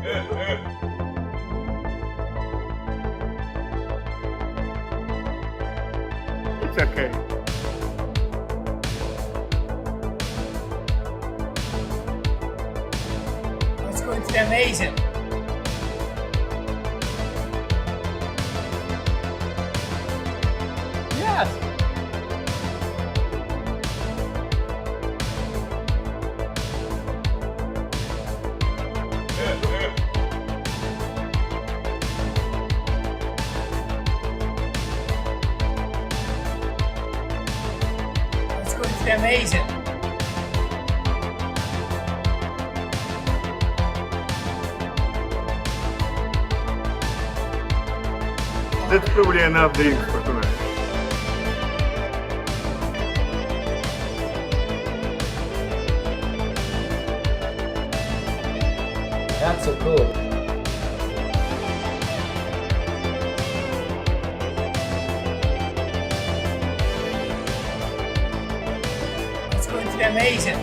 It's okay. It's going to be amazing. Yes. It's going to be amazing. That's probably enough drinks for tonight. That's so cool. It's going to be amazing.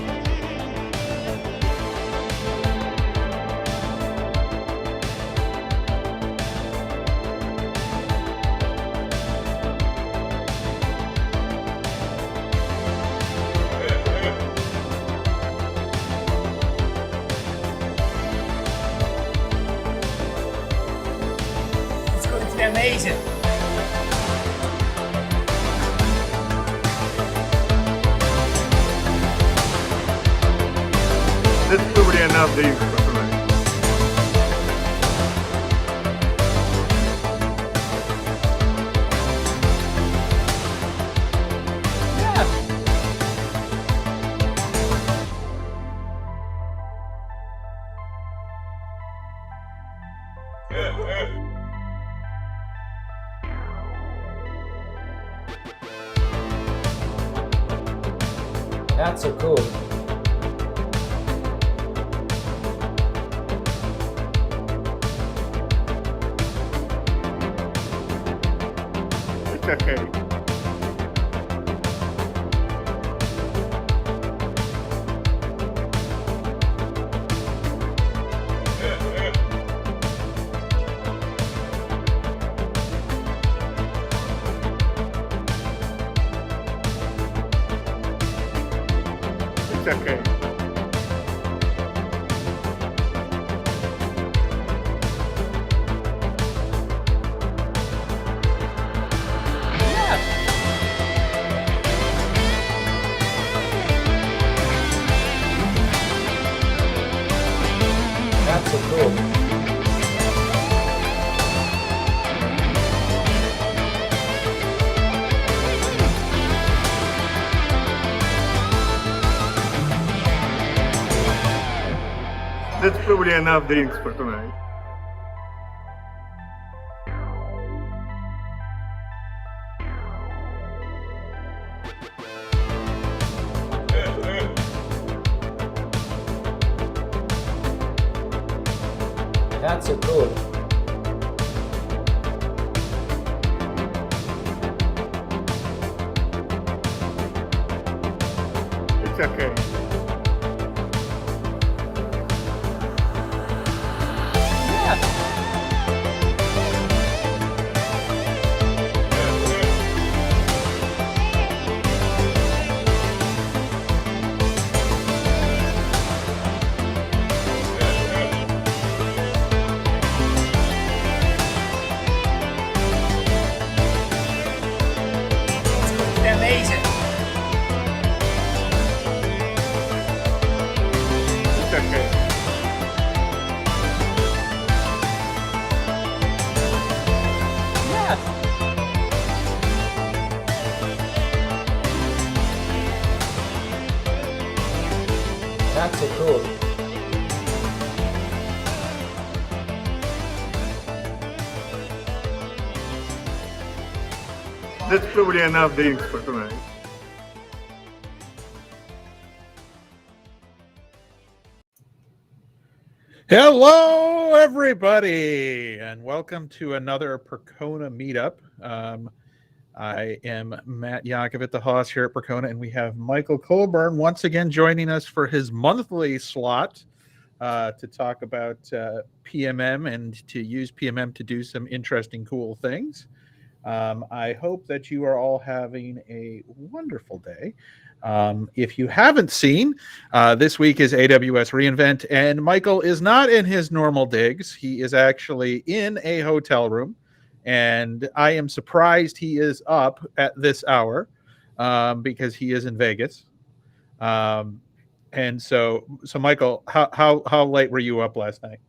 It's going to be amazing. That's probably enough drinks for tonight. Yes. That's so cool. It's okay. It's okay. Yes. That's so cool. That's probably enough drinks for tonight. That's so cool. It's okay. Yes. It's going to be amazing. It's okay. Yes. That's so cool. That's probably enough drinks for tonight. Hello, everybody, and welcome to another Percona Meetup. I am Matt Yonkovit, the host here at Percona, and we have Michael Coburn once again joining us for his monthly slot. to talk about PMM and to use PMM to do some interesting, cool things. I hope that you are all having a wonderful day. If you haven't seen, this week is AWS reInvent, and Michael is not in his normal digs. He is actually in a hotel room, and I am surprised he is up at this hour because he is in Vegas. And so Michael, how late were you up last night?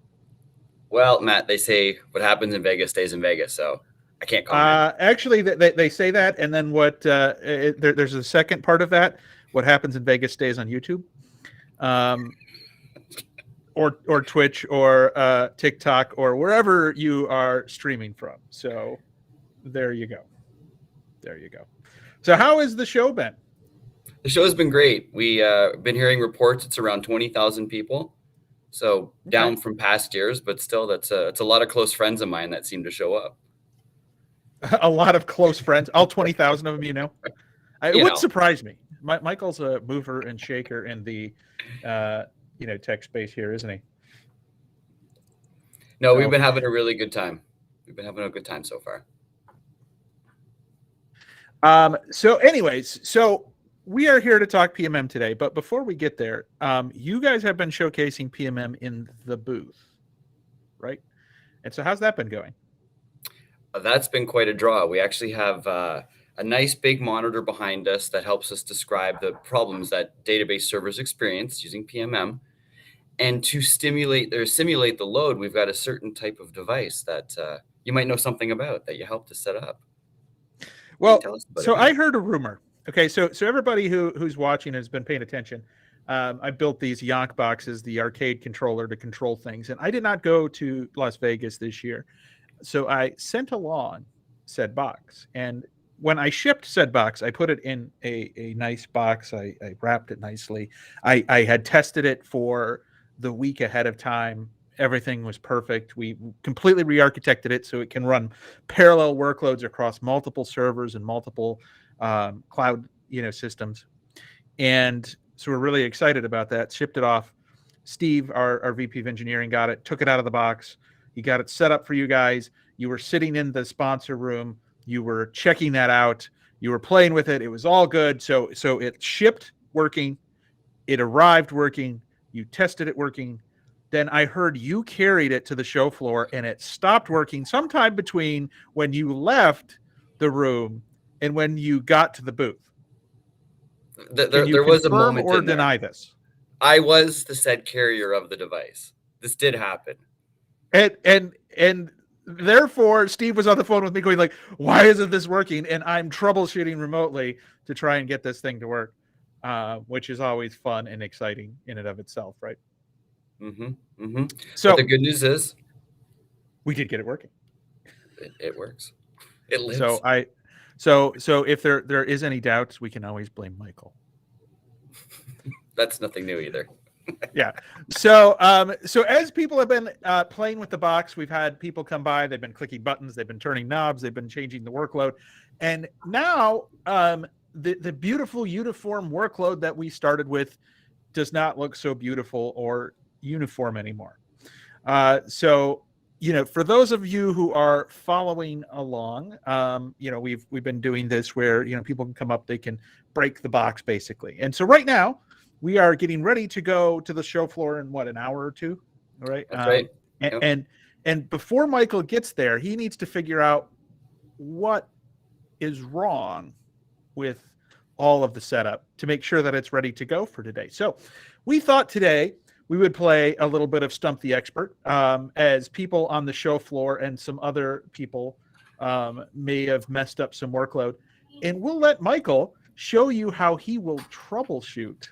Well, Matt, they say what happens in Vegas stays in Vegas, so I can't comment. Actually, they say that, and then there's a second part of that. What happens in Vegas stays on YouTube, or Twitch, or TikTok, or wherever you are streaming from. So there you go. So how has the show been? The show's been great. We been hearing reports it's around 20,000 people, so down from past years, but still, it's a lot of close friends of mine that seem to show up. A lot of close friends, all 20,000 of them, It wouldn't surprise me. Michael's a mover and shaker in the, tech space here, isn't he? No, we've been having a really good time. We've been having a good time so far. So we are here to talk PMM today, but before we get there, you guys have been showcasing PMM in the booth, right? And so how's that been going? That's been quite a draw. We actually have a nice big monitor behind us that helps us describe the problems that database servers experience using PMM. And to simulate the load, we've got a certain type of device that you might know something about that you helped to set up. Well, so I heard a rumor. Okay, so everybody who's watching has been paying attention. I built these Yonk boxes, the arcade controller to control things, and I did not go to Las Vegas this year. So I sent along said box, and when I shipped said box, I put it in a nice box. I wrapped it nicely. I had tested it for the week ahead of time. Everything was perfect. We completely re-architected it so it can run parallel workloads across multiple servers and multiple cloud systems. And so we're really excited about that. Shipped it off. Steve, our VP of engineering, got it, took it out of the box. He got it set up for you guys. You were sitting in the sponsor room. You were checking that out. You were playing with it. It was all good. So it shipped working. It arrived working. You tested it working. Then I heard you carried it to the show floor and it stopped working sometime between when you left the room and when you got to the booth. There was a moment or in there. deny this? I was the said carrier of the device. This did happen. And therefore, Steve was on the phone with me going like, why isn't this working? And I'm troubleshooting remotely to try and get this thing to work, which is always fun and exciting in and of itself, right? So but the good news is we did get it working. It works. It lives. So if there is any doubts, we can always blame Michael. That's nothing new either. Yeah. So as people have been playing with the box, we've had people come by. They've been clicking buttons. They've been turning knobs. They've been changing the workload. And now the beautiful uniform workload that we started with does not look so beautiful or uniform anymore. So for those of you who are following along, we've been doing this where people can come up, they can break the box basically. And so right now we are getting ready to go to the show floor in an hour or two. All right. That's right. And before Michael gets there, he needs to figure out what is wrong with all of the setup to make sure that it's ready to go for today. So we thought today we would play a little bit of Stump the Expert, as people on the show floor and some other people may have messed up some workload. And we'll let Michael show you how he will troubleshoot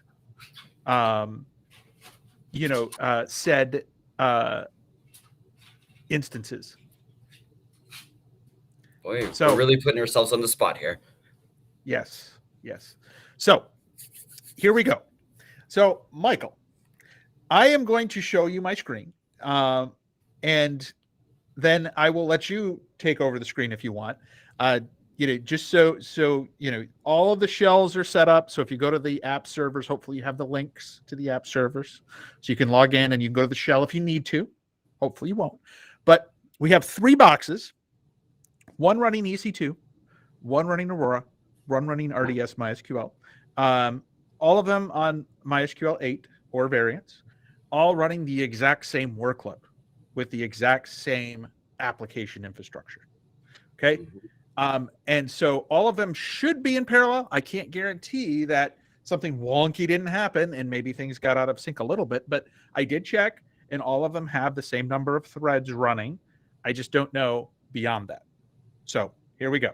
said instances. Boy, we're really putting ourselves on the spot here. Yes. So here we go. So Michael, I am going to show you my screen, and then I will let you take over the screen if you want. just so all of the shells are set up. So if you go to the app servers, hopefully you have the links to the app servers, so you can log in and you can go to the shell if you need to. Hopefully you won't. But we have 3 boxes: one running EC2, one running Aurora, one running RDS MySQL. All of them on MySQL 8 or variants, all running the exact same workload with the exact same application infrastructure. Okay. And so all of them should be in parallel. I can't guarantee that something wonky didn't happen and maybe things got out of sync a little bit, but I did check and all of them have the same number of threads running. I just don't know beyond that. So here we go.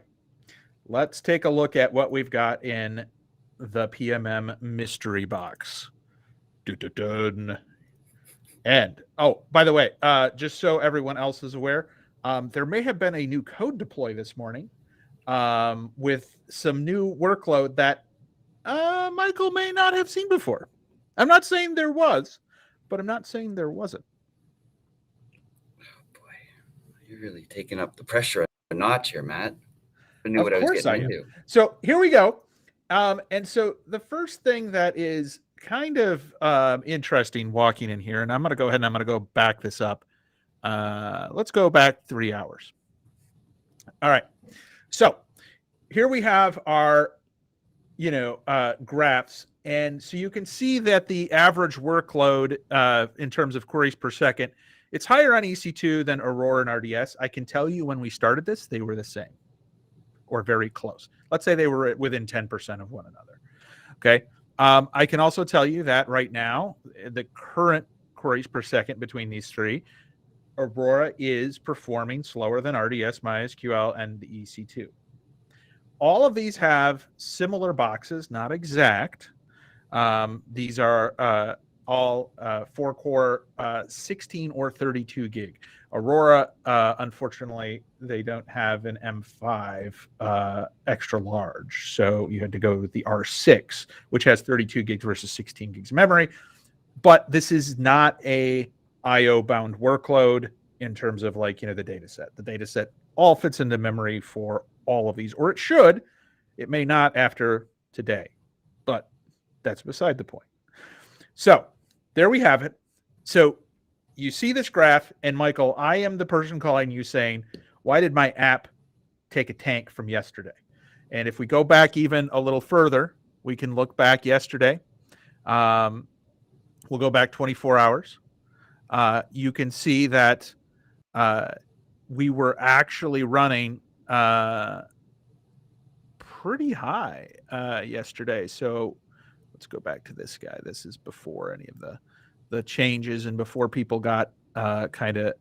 Let's take a look at what we've got in the PMM mystery box. And oh, by the way, just so everyone else is aware, there may have been a new code deploy this morning with some new workload that Michael may not have seen before. I'm not saying there was, but I'm not saying there wasn't. Oh boy, you're really taking up the pressure a notch here, Matt. I knew what I was getting into. So here we go. And so the first thing that is kind of interesting walking in here, and I'm going to go ahead and I'm going to go back this up. Let's go back 3 hours. All right. So here we have our, graphs. And so you can see that the average workload in terms of queries per second, it's higher on EC2 than Aurora and RDS. I can tell you when we started this, they were the same or very close. Let's say they were within 10% of one another. Okay. I can also tell you that right now, the current queries per second between these 3, Aurora is performing slower than RDS, MySQL, and the EC2. All of these have similar boxes, not exact. These are all 4-core, 16 or 32 gig. Aurora, unfortunately, they don't have an M5 extra large. So you had to go with the R6, which has 32 gigs versus 16 gigs of memory. But this is not a IO bound workload in terms of the data set. The data set all fits into memory for all of these, or it should. It may not after today, but that's beside the point. So there we have it. So you see this graph, and Michael, I am the person calling you saying, why did my app take a tank from yesterday? And if we go back even a little further, we can look back yesterday. We'll go back 24 hours. You can see that we were actually running pretty high yesterday. So let's go back to this guy. This is before any of the changes and before people got kind of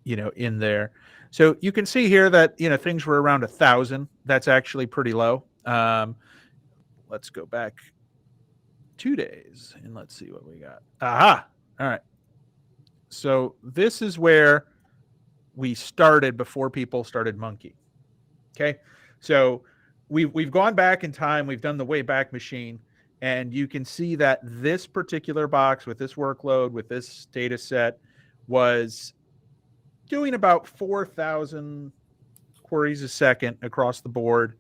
in there. So you can see here that things were around 1,000. That's actually pretty low. Let's go back 2 days and let's see what we got. Aha. All right. So this is where we started before people started monkey. Okay. So we've gone back in time. We've done the Wayback Machine, and you can see that this particular box with this workload, with this data set, was doing about 4,000 queries a second across the board.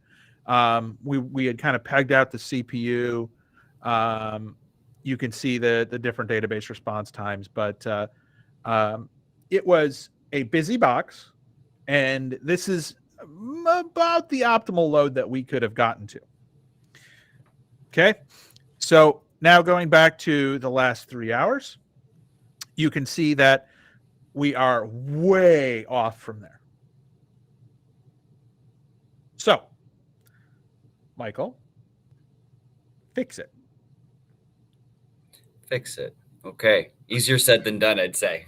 We had kind of pegged out the CPU. You can see the different database response times, but it was a busy box, and this is about the optimal load that we could have gotten to. Okay, so now going back to the last 3 hours, you can see that we are way off from there. So, Michael, fix it. Fix it. Okay. Easier said than done, I'd say.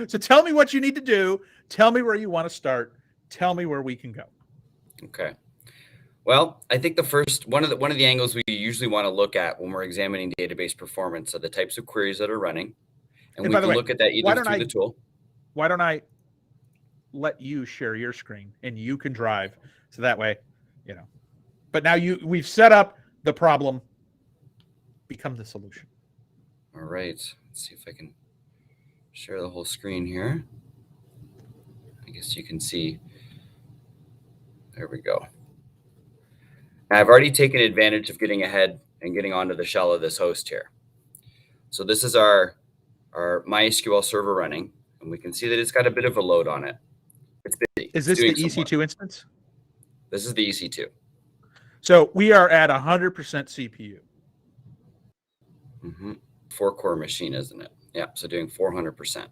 So tell me what you need to do. Tell me where you want to start. Tell me where we can go. Okay. Well, I think the first one of the angles we usually want to look at when we're examining database performance are the types of queries that are running, and we can look at that either through the tool. Why don't I let you share your screen and you can drive, so that way, But now we've set up the problem. Become the solution. All right. Let's see if I can share the whole screen here. I guess you can see There we go. Now, I've already taken advantage of getting ahead and getting onto the shell of this host here. So this is our MySQL server running, and we can see that it's got a bit of a load on it. It's busy. Is this the EC2 instance? This is the EC2. So we are at 100% CPU. 4-core machine, isn't it? Yeah, so doing 400%.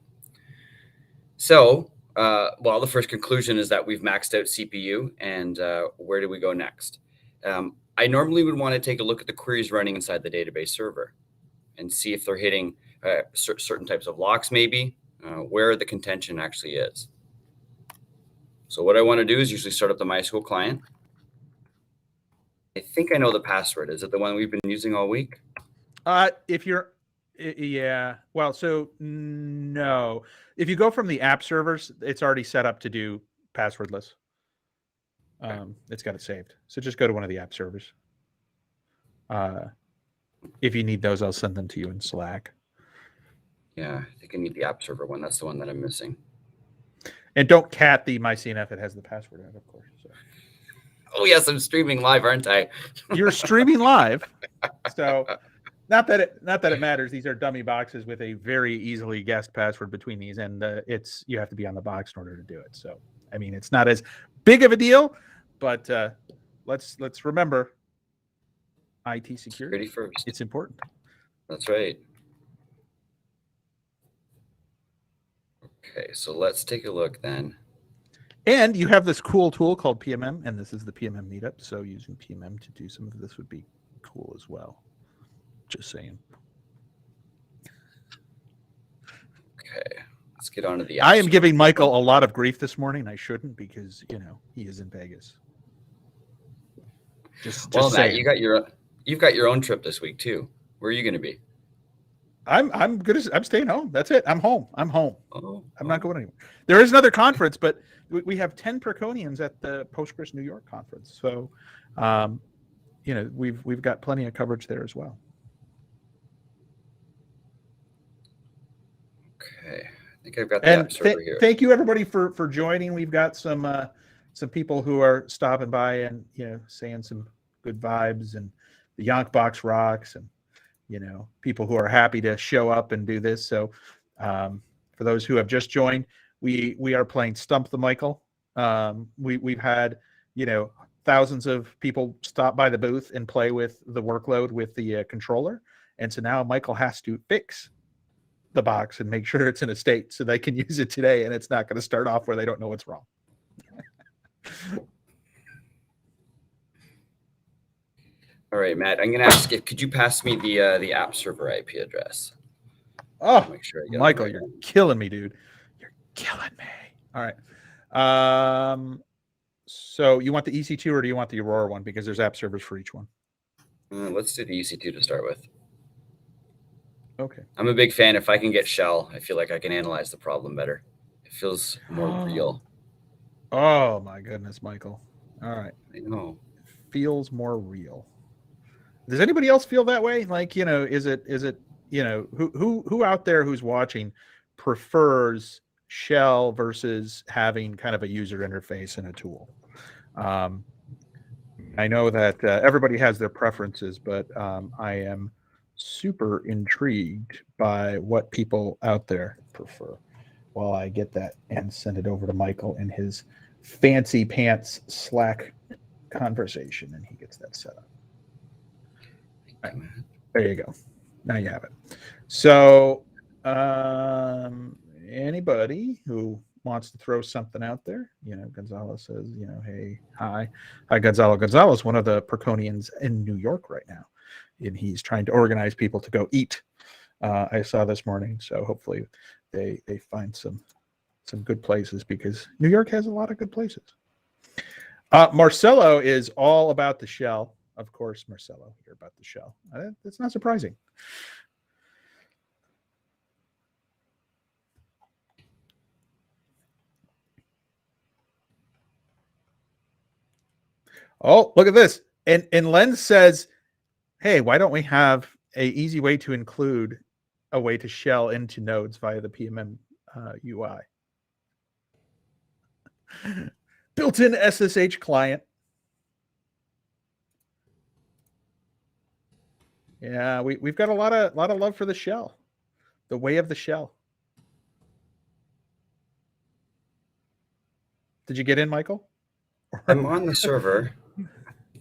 So, well, the first conclusion is that we've maxed out CPU, and where do we go next? I normally would want to take a look at the queries running inside the database server and see if they're hitting certain types of locks, maybe, where the contention actually is. So what I want to do is usually start up the MySQL client. I think I know the password. Is it the one we've been using all week? If you're, yeah, well, so no. If you go from the app servers, it's already set up to do passwordless. It's got it saved. So just go to one of the app servers. If you need those, I'll send them to you in Slack. Yeah, I think I need the app server one. That's the one that I'm missing. And don't cat the MyCNF. It has the password out, of course. So. Oh, yes, I'm streaming live, aren't I? You're streaming live. So not that it matters. These are dummy boxes with a very easily guessed password between these, and you have to be on the box in order to do it. So, I mean, it's not as big of a deal, but let's remember IT security first. It's important. That's right. Okay, so let's take a look then. And you have this cool tool called PMM, and this is the PMM meetup. So using PMM to do some of this would be cool as well. Just saying. Okay, let's get on to the. I am giving Michael a lot of grief this morning. I shouldn't, because he is in Vegas. Just well, saying. Matt, you've got your own trip this week too. Where are you going to be? I'm staying home. That's it. I'm home. I'm not going anywhere. There is another conference, but we have 10 Perconians at the Postgres New York conference. So, we've got plenty of coverage there as well. Okay, I think I've got the app server here. Thank you everybody for joining. We've got some people who are stopping by and saying some good vibes, and the Yonkbox rocks, and people who are happy to show up and do this. So for those who have just joined, we are playing Stump the Michael. We've had thousands of people stop by the booth and play with the workload with the controller, and so now Michael has to fix the box and make sure it's in a state so they can use it today, and it's not going to start off where they don't know what's wrong. All right, Matt, I'm going to ask if could you pass me the app server IP address? Oh, make sure I get Michael, you're killing me, dude. You're killing me. All right. So you want the EC2 or do you want the Aurora one? Because there's app servers for each one. Let's do the EC2 to start with. Okay. I'm a big fan. If I can get shell, I feel like I can analyze the problem better. It feels more real. Oh my goodness, Michael. All right. I know. It feels more real. Does anybody else feel that way? Like, is it, who out there who's watching prefers shell versus having kind of a user interface and a tool? I know that everybody has their preferences, but I am super intrigued by what people out there prefer. While I get that and send it over to Michael in his fancy pants Slack conversation, and he gets that set up. Right. There you go. Now you have it. So anybody who wants to throw something out there, Gonzalo says, hey, hi, Gonzalo. Gonzalo's one of the Perconians in New York right now, and he's trying to organize people to go eat. I saw this morning, so hopefully they find some good places, because New York has a lot of good places. Marcelo is all about the shell. Of course, Marcelo, you're about the shell. That's not surprising. Oh, look at this. And Len says, hey, why don't we have an easy way to include a way to shell into nodes via the PMM UI? built-in SSH client. Yeah, we've got a lot of love for the shell, the way of the shell. Did you get in, Michael? I'm on the server. You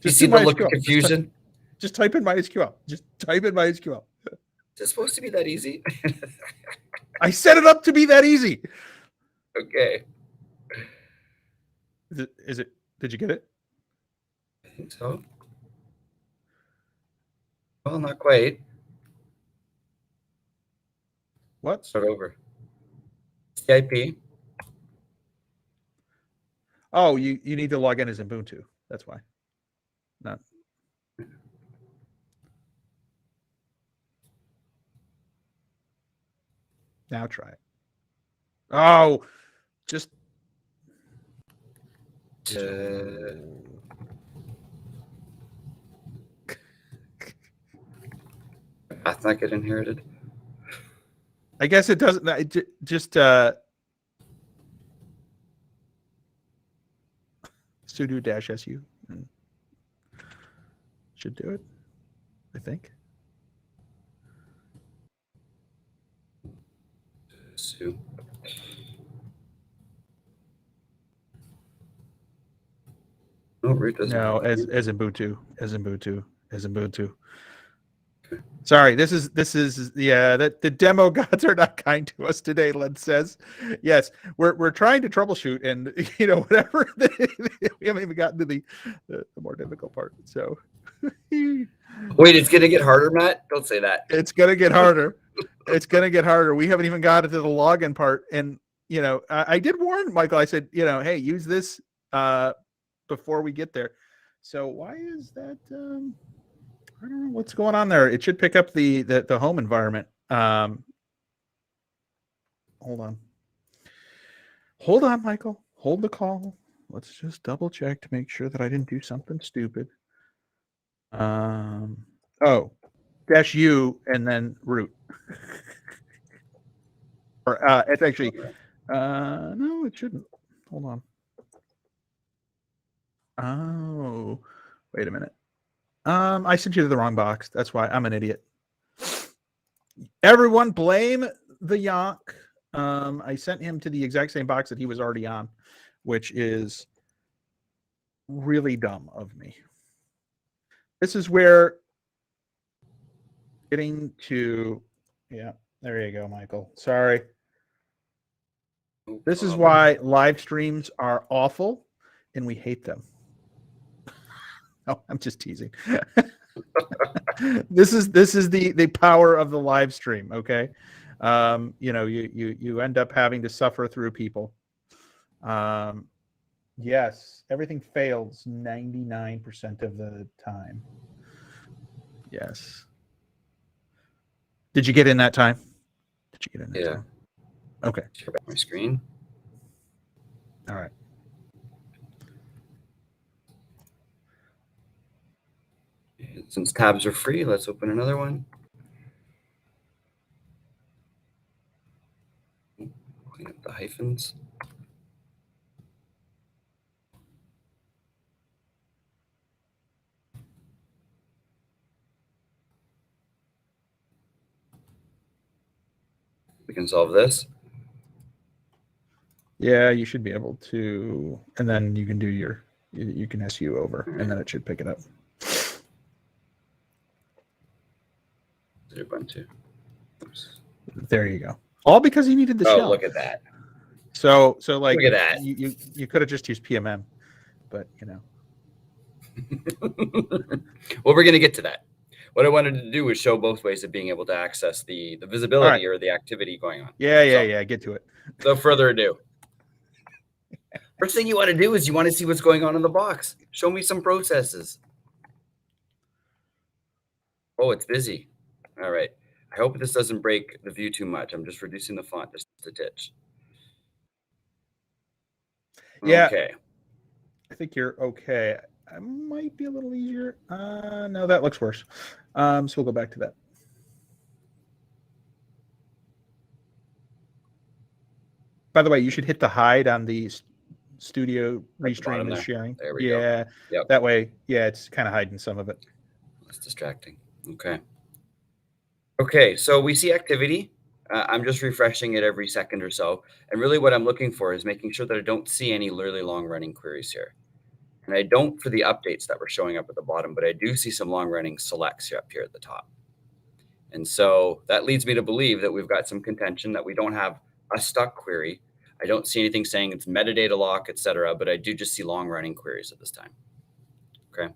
Just see do the look MySQL. of confusion? Just type in MySQL. Just type in MySQL. Is it supposed to be that easy? I set it up to be that easy. Okay. Is it? Did you get it? I think so. Well, not quite. What? Start over. It's the IP. Oh, you need to log in as Ubuntu. That's why. Not. Now try it. Oh, just. Path not get inherited. I guess it doesn't. It just sudo -su should do it. I think. Sue. No, root doesn't. No, as Ubuntu. Sorry, this is that the demo gods are not kind to us today. Len says, yes, we're trying to troubleshoot, and whatever. We haven't even gotten to the more difficult part. So, wait, it's gonna get harder, Matt. Don't say that. It's gonna get harder. It's gonna get harder. We haven't even gotten to the login part, and I did warn Michael. I said, hey, use this before we get there. So why is that? I don't know what's going on there. It should pick up the home environment. Hold on, Michael. Hold the call. Let's just double check to make sure that I didn't do something stupid. -u and then root. Or it's actually no, it shouldn't. Hold on. Oh, wait a minute. I sent you to the wrong box. That's why I'm an idiot. Everyone blame the Yonk. I sent him to the exact same box that he was already on, which is really dumb of me. This is where getting to, yeah, there you go, Michael. Sorry. This is why live streams are awful and we hate them. Oh, I'm just teasing. This is the power of the live stream. Okay. You end up having to suffer through people. Yes, everything fails 99% of the time. Yes. Did you get in that time? Did you get in that time? Okay. Share back my screen. All right. Since tabs are free, let's open another one. Clean up the hyphens. We can solve this. Yeah, you should be able to, and then you can do you can SU over, and then it should pick it up. Ubuntu. Oops. There you go. All because you needed the shell. Oh, look at that. So like, look at that. You could have just used PMM, but Well, we're going to get to that. What I wanted to do was show both ways of being able to access the visibility or the activity going on. Yeah. Get to it. No further ado. First thing you want to do is you want to see what's going on in the box. Show me some processes. Oh, it's busy. All right. I hope this doesn't break the view too much. I'm just reducing the font just a titch. Yeah. Okay. I think you're okay. I might be a little easier. No, that looks worse. So we'll go back to that. By the way, you should hit the hide on the studio At the bottom restream is there. sharing. There we go. Yeah. Yep. That way, yeah, it's kind of hiding some of it. That's distracting. Okay. Okay, so we see activity. I'm just refreshing it every second or so. And really what I'm looking for is making sure that I don't see any really long running queries here. And I don't for the updates that were showing up at the bottom, but I do see some long running selects up here at the top. And so that leads me to believe that we've got some contention that we don't have a stuck query. I don't see anything saying it's metadata lock, etc., but I do just see long running queries at this time. Okay.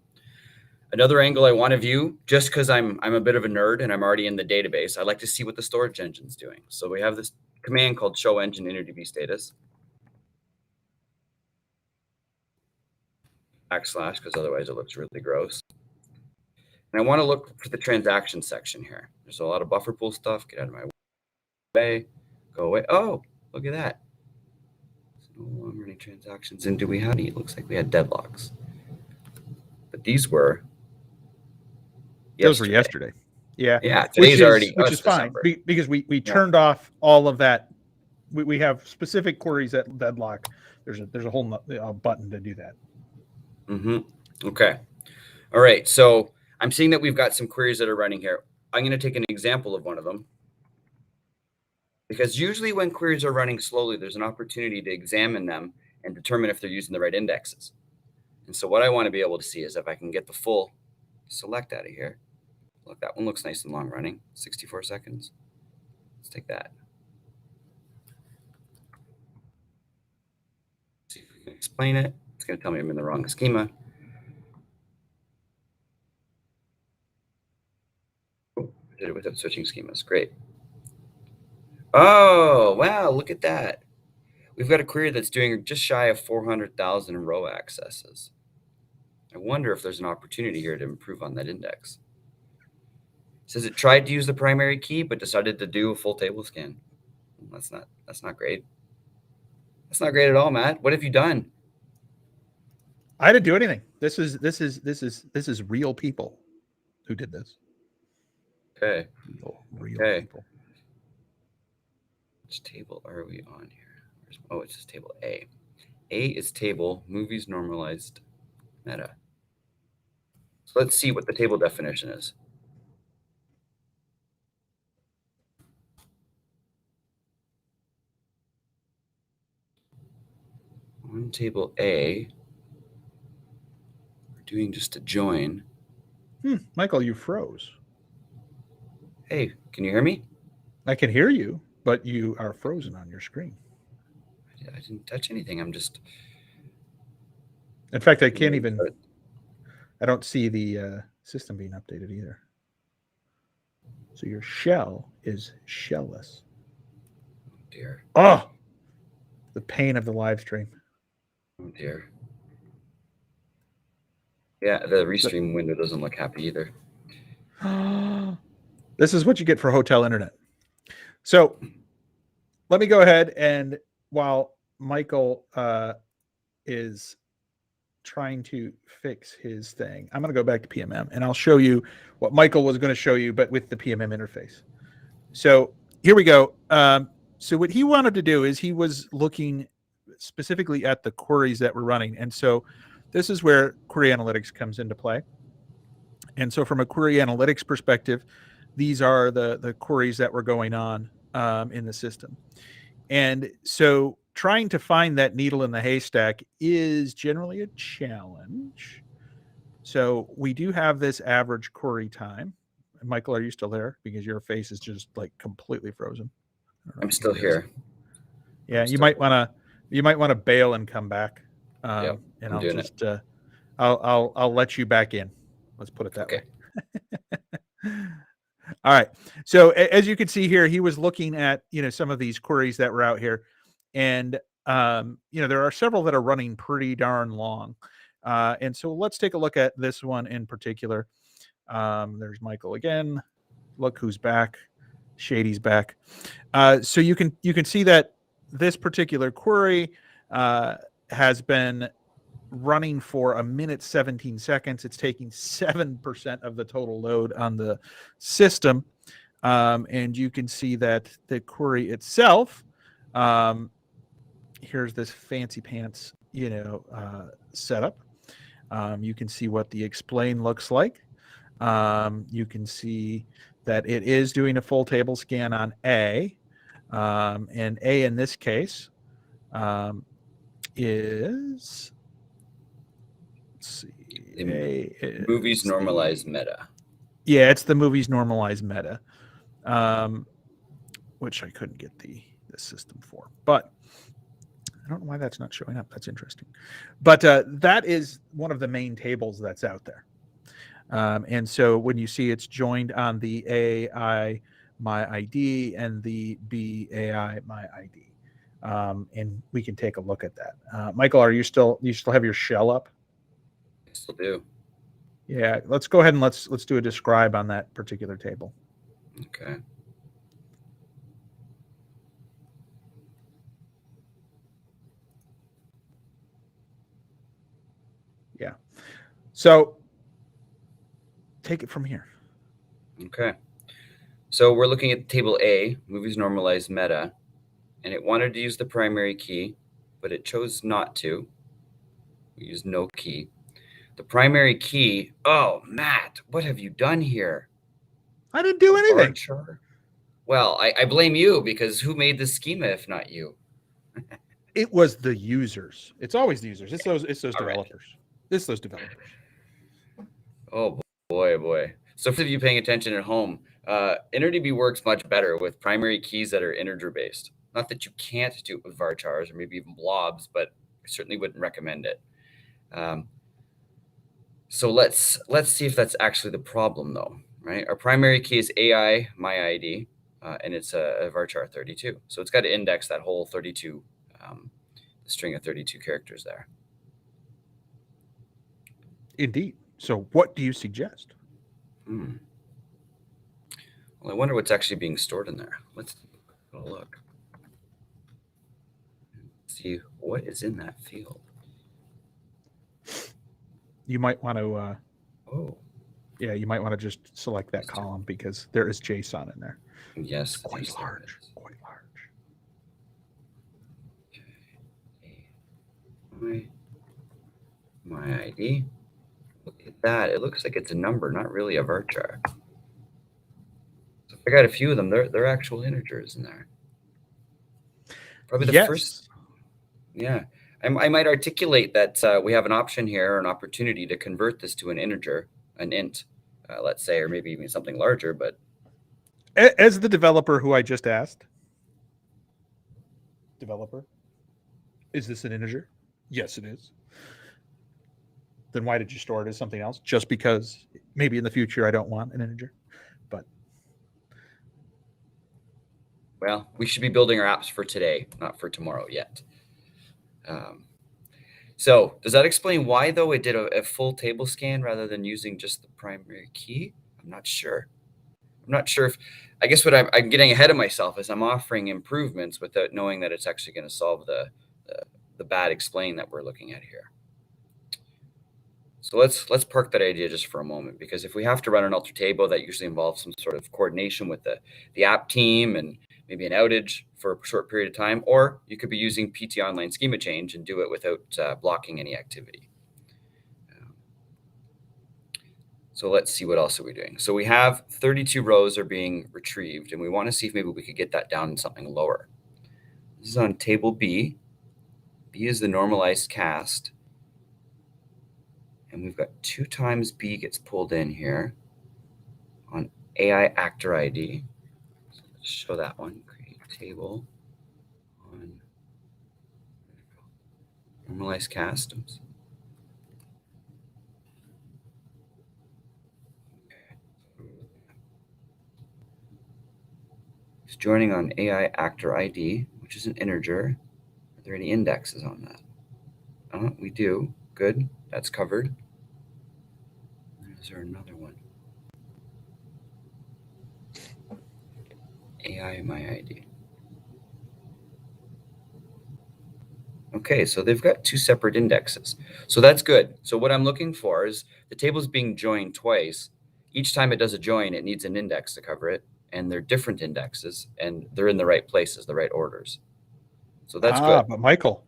Another angle I want to view, just because I'm a bit of a nerd and I'm already in the database, I like to see what the storage engine's doing. So we have this command called show engine InterDB status. / because otherwise it looks really gross. And I want to look for the transaction section here. There's a lot of buffer pool stuff. Get out of my way. Go away. Oh, look at that. No longer any transactions. And do we have any? It looks like we had deadlocks. But these were Those were yesterday. Yeah. Yeah. Today's already, which is fine because we turned off all of that. We have specific queries that deadlock. There's a whole button to do that. Okay. All right. So I'm seeing that we've got some queries that are running here. I'm going to take an example of one of them. Because usually when queries are running slowly, there's an opportunity to examine them and determine if they're using the right indexes. And so what I want to be able to see is if I can get the full select out of here. Look, that one looks nice and long running, 64 seconds. Let's take that. See if we can explain it. It's going to tell me I'm in the wrong schema. Oh, I did it without switching schemas. Great. Oh, wow, look at that. We've got a query that's doing just shy of 400,000 row accesses. I wonder if there's an opportunity here to improve on that index. It says it tried to use the primary key, but decided to do a full table scan. That's not great. That's not great at all, Matt. What have you done? I didn't do anything. This is real people who did this. Okay. Real people. Which table are we on here? Oh, it's just table A. A is table, movies normalized meta. So let's see what the table definition is. On table A, we're doing just a join. Michael, you froze. Hey, can you hear me? I can hear you, but you are frozen on your screen. I didn't touch anything. I'm just. In fact, I can't even. I don't see the system being updated either. So your shell is shellless. Oh dear. Oh, the pain of the live stream. Oh dear. Yeah, the restream window doesn't look happy either. This is what you get for hotel internet. So let me go ahead and while Michael is trying to fix his thing, I'm going to go back to PMM and I'll show you what Michael was going to show you, but with the PMM interface. So here we go. So what he wanted to do is he was looking specifically at the queries that were running. And so this is where query analytics comes into play. And so from a query analytics perspective, these are the queries that were going on in the system. And so trying to find that needle in the haystack is generally a challenge. So we do have this average query time. Michael, are you still there? Because your face is just like completely frozen. I'm still here. Yeah, you might want to bail and come back. Yep, and I'll just I'll let you back in. Let's put it that way. All right. So as you can see here, he was looking at, some of these queries that were out here, and there are several that are running pretty darn long. And so let's take a look at this one in particular. There's Michael again. Look who's back. Shady's back. So you can see that this particular query has been running for 1 minute 17 seconds. It's taking 7% of the total load on the system. And you can see that the query itself, here's this fancy pants setup. You can see what the explain looks like. You can see that it is doing a full table scan on A, and A in this case is, let's see, the movies normalized meta. Yeah, it's the movies normalized meta, which I couldn't get the system for, but I don't know why that's not showing up. That's interesting. But that is one of the main tables that's out there. And so when you see it's joined on the AI my ID and the B AI my ID, and we can take a look at that. Michael, you still have your shell up? I still do. Yeah, let's go ahead and let's do a describe on that particular table. Okay. Yeah. So take it from here. Okay. So we're looking at table A, movies normalized meta, and it wanted to use the primary key, but it chose not to. We use no key. The primary key, oh, Matt, what have you done here? I didn't do anything. Well, I blame you, because who made the schema if not you? It was the users. It's always the users. It's those developers. It's those developers. Oh boy. So for you paying attention at home, InterDB works much better with primary keys that are integer based. Not that you can't do it with varchars or maybe even blobs, but I certainly wouldn't recommend it. So let's see if that's actually the problem though, right? Our primary key is AI my ID, and it's a varchar 32. So it's got to index that whole 32, string of 32 characters there. Indeed. So what do you suggest? Well, I wonder what's actually being stored in there. Let's go look. See what is in that field. You might want to you might want to just select that Just column because there is JSON in there. Yes, Quite yes, large. Quite large. Okay. My ID. Look at that. It looks like it's a number, not really a varchar. So if I got a few of them, they're actual integers in there. Probably the first. Yeah. I might articulate that we have an option here, or an opportunity to convert this to an integer, an int, let's say, or maybe even something larger. But As the developer who I just asked, developer, is this an integer? Yes, it is. Then why did you store it as something else? Just because maybe in the future I don't want an integer. But well, we should be building our apps for today, not for tomorrow yet. So does that explain why, though, it did a full table scan rather than using just the primary key? I'm not sure. If, I guess what I'm getting ahead of myself is I'm offering improvements without knowing that it's actually going to solve the bad explain that we're looking at here. So let's park that idea just for a moment, because if we have to run an alter table, that usually involves some sort of coordination with the app team and maybe an outage for a short period of time, or you could be using PT online schema change and do it without blocking any activity. So let's see, what else are we doing? So we have 32 rows are being retrieved, and we want to see if maybe we could get that down to something lower. This is on table B. B is the normalized cast. And we've got 2 times B gets pulled in here on AI actor ID. So let's show that one. Create table on normalized cast. It's joining on AI actor ID, which is an integer. Are there any indexes on that? We do. Good. That's covered. Is there another one? AI my ID. Okay, so they've got 2 separate indexes. So that's good. So what I'm looking for is the table's being joined twice. Each time it does a join, it needs an index to cover it, and they're different indexes, and they're in the right places, the right orders. So that's good. But Michael,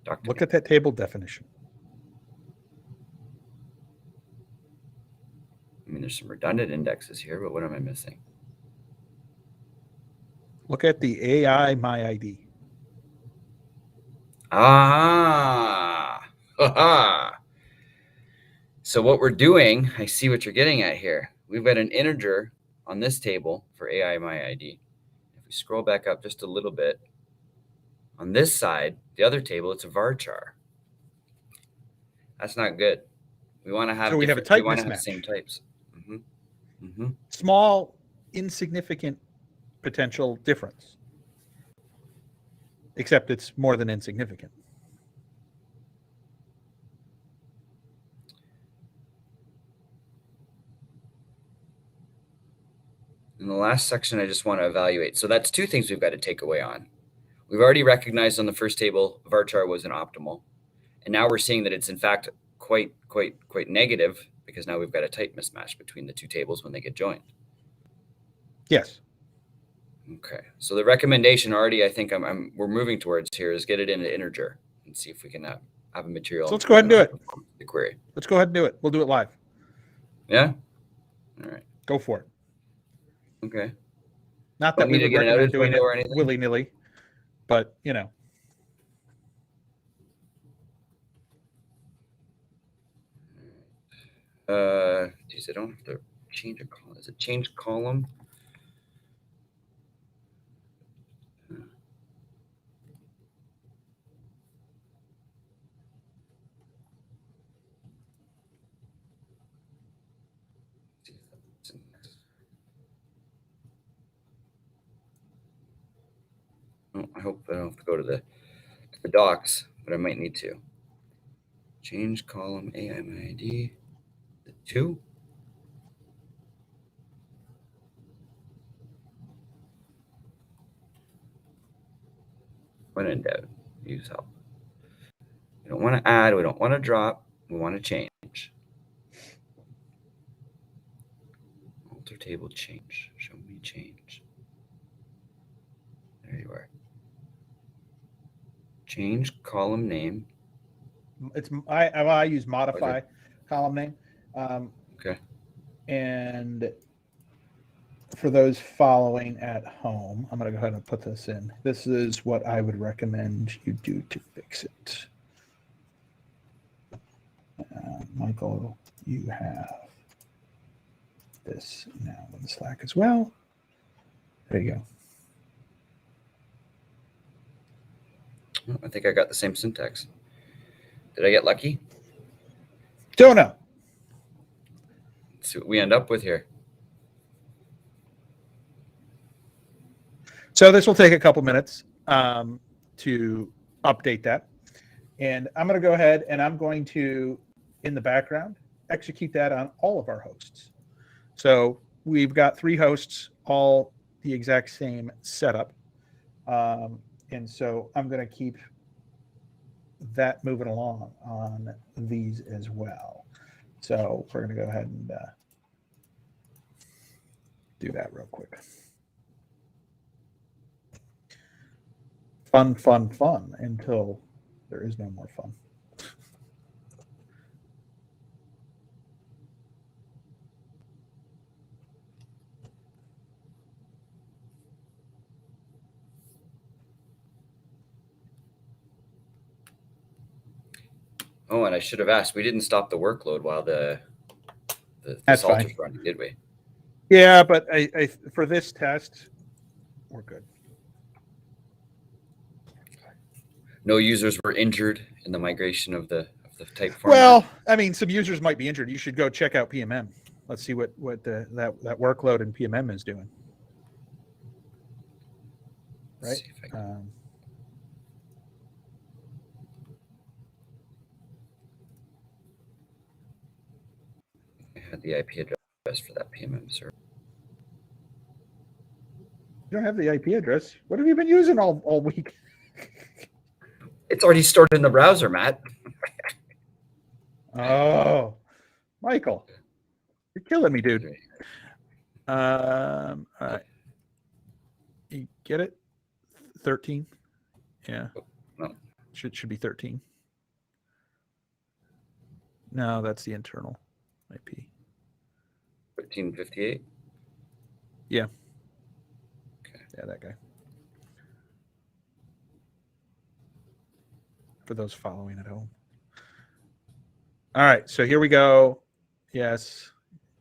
Talk to Look me. at that table definition. I mean, there's some redundant indexes here, but what am I missing? Look at the AI my ID. Ah, so what we're doing, I see what you're getting at here. We've got an integer on this table for AI my ID. If we scroll back up just a little bit, on this side, the other table, it's a varchar. That's not good. We want to have So we have a different, type we want to have the mismatch. same types. Small, insignificant potential difference. Except it's more than insignificant. In the last section, I just want to evaluate. So that's two things we've got to take away on. We've already recognized on the first table, varchar wasn't optimal. And now we're seeing that it's in fact quite negative, because now we've got a type mismatch between the two tables when they get joined. Yes. Okay. So the recommendation already, I think we're moving towards here, is get it in an integer and see if we can have a material. So let's go ahead and do it. The query. Let's go ahead and do it. We'll do it live. Yeah. All right. Go for it. Okay. Not that we would recommend doing it or anything? willy-nilly, but you know. Geez, I don't have to change a column. Is it change column? Oh, I hope I don't have to go to the docs, but I might need to. Change column AMID 2. When in doubt, use help. We don't want to add, we don't want to drop, we want to change. Alter table change. Show me change. There you are. Change column name. It's I use modify column name. Okay. And for those following at home, I'm going to go ahead and put this in. This is what I would recommend you do to fix it. Michael, you have this now in Slack as well. There you go. Oh, I think I got the same syntax. Did I get lucky? Don't know. Let's see what we end up with here. So this will take a couple minutes to update that. And I'm going to go ahead and I'm going to, in the background, execute that on all of our hosts. So we've got 3 hosts, all the exact same setup. And so I'm going to keep that moving along on these as well. So we're going to go ahead and do that real quick. Fun until there is no more fun. Oh, and I should have asked. We didn't stop the workload while the That's salt fine. was running, did we? Yeah, but I for this test, we're good. No users were injured in the migration of the type format. Well, I mean, some users might be injured. You should go check out PMM. Let's see what that workload in PMM is doing. Right. See if I can- I had the IP address for that PMM server. You don't have the IP address. What have you been using all week? It's already stored in the browser, Matt. Oh, Michael, you're killing me, dude. All right. You get it? 13. Yeah. No. Should be 13. No, that's the internal IP. 1358. Yeah. Okay. Yeah, that guy. For those following at home. All right, so here we go. Yes.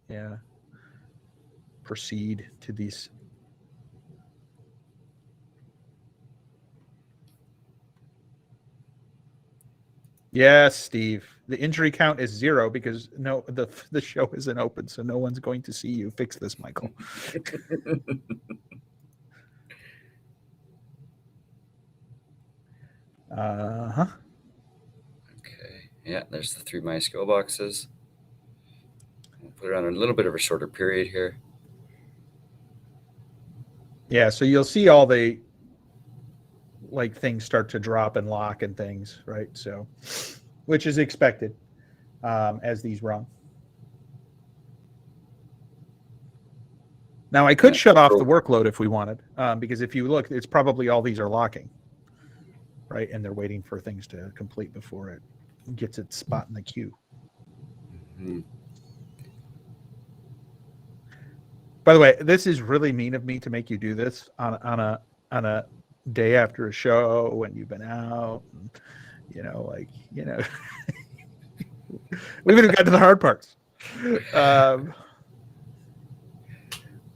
Yeah. Proceed to these. Yes, Steve. The injury count is 0 because the show isn't open, so no one's going to see you. Fix this, Michael. Uh-huh. Okay. Yeah, there's the 3 MySQL boxes. We'll put it on a little bit of a shorter period here. Yeah, so you'll see all the things start to drop and lock and things, right? So, which is expected as these run. Now, I could shut off the workload if we wanted, because if you look, it's probably all these are locking, right? And they're waiting for things to complete before it gets its spot in the queue. Mm-hmm. By the way, this is really mean of me to make you do this on a day after a show when you've been out, and, we haven't even got to the hard parts.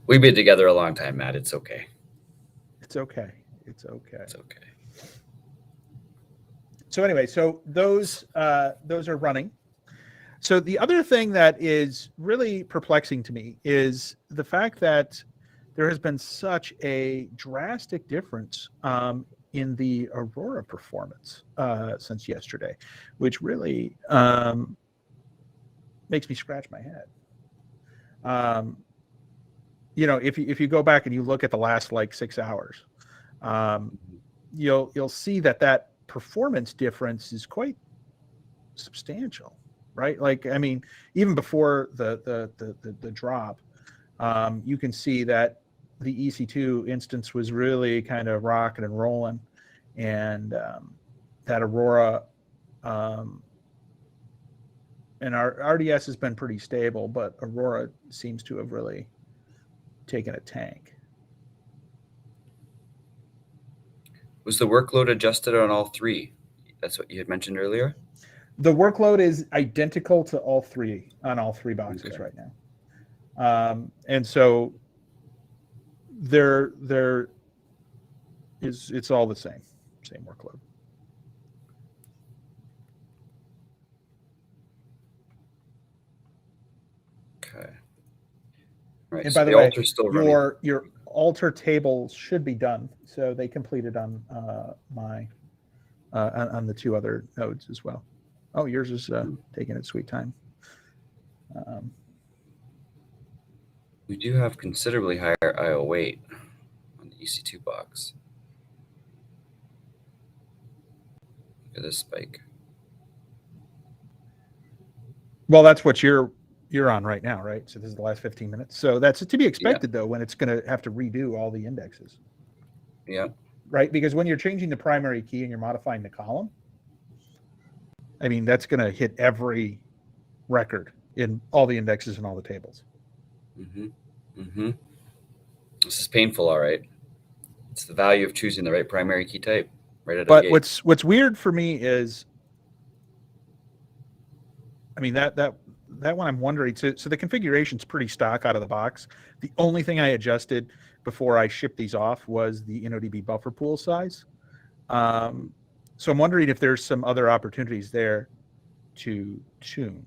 We've been together a long time, Matt. It's okay. It's okay. It's okay. It's okay. So anyway, so those are running. So the other thing that is really perplexing to me is the fact that there has been such a drastic difference in the Aurora performance since yesterday, which really makes me scratch my head. If you go back and you look at the last 6 hours, you'll see that performance difference is quite substantial, right? Even before the drop, you can see that the EC2 instance was really kind of rocking and rolling, and that Aurora and our RDS has been pretty stable, but Aurora seems to have really taken a tank. Was the workload adjusted on all 3? That's what you had mentioned earlier? The workload is identical to all 3 on all 3 boxes right now. And so it's all the same workload. Okay. Right. And so by the way, still your alter tables should be done. So they completed on my on the 2 other nodes as well. Oh, yours is taking its sweet time. We do have considerably higher IO weight on the EC2 box. Look at this spike. Well, that's what you're on right now, right? So this is the last 15 minutes. So that's to be expected, though, when it's going to have to redo all the indexes. Yeah. Right? Because when you're changing the primary key and you're modifying the column, that's going to hit every record in all the indexes and all the tables. Mm-hmm. Mm-hmm. This is painful, all right. It's the value of choosing the right primary key type right out of the gate. What's weird for me is, that one I'm wondering. So the configuration's pretty stock out of the box. The only thing I adjusted before I shipped these off was the InnoDB buffer pool size. So I'm wondering if there's some other opportunities there to tune.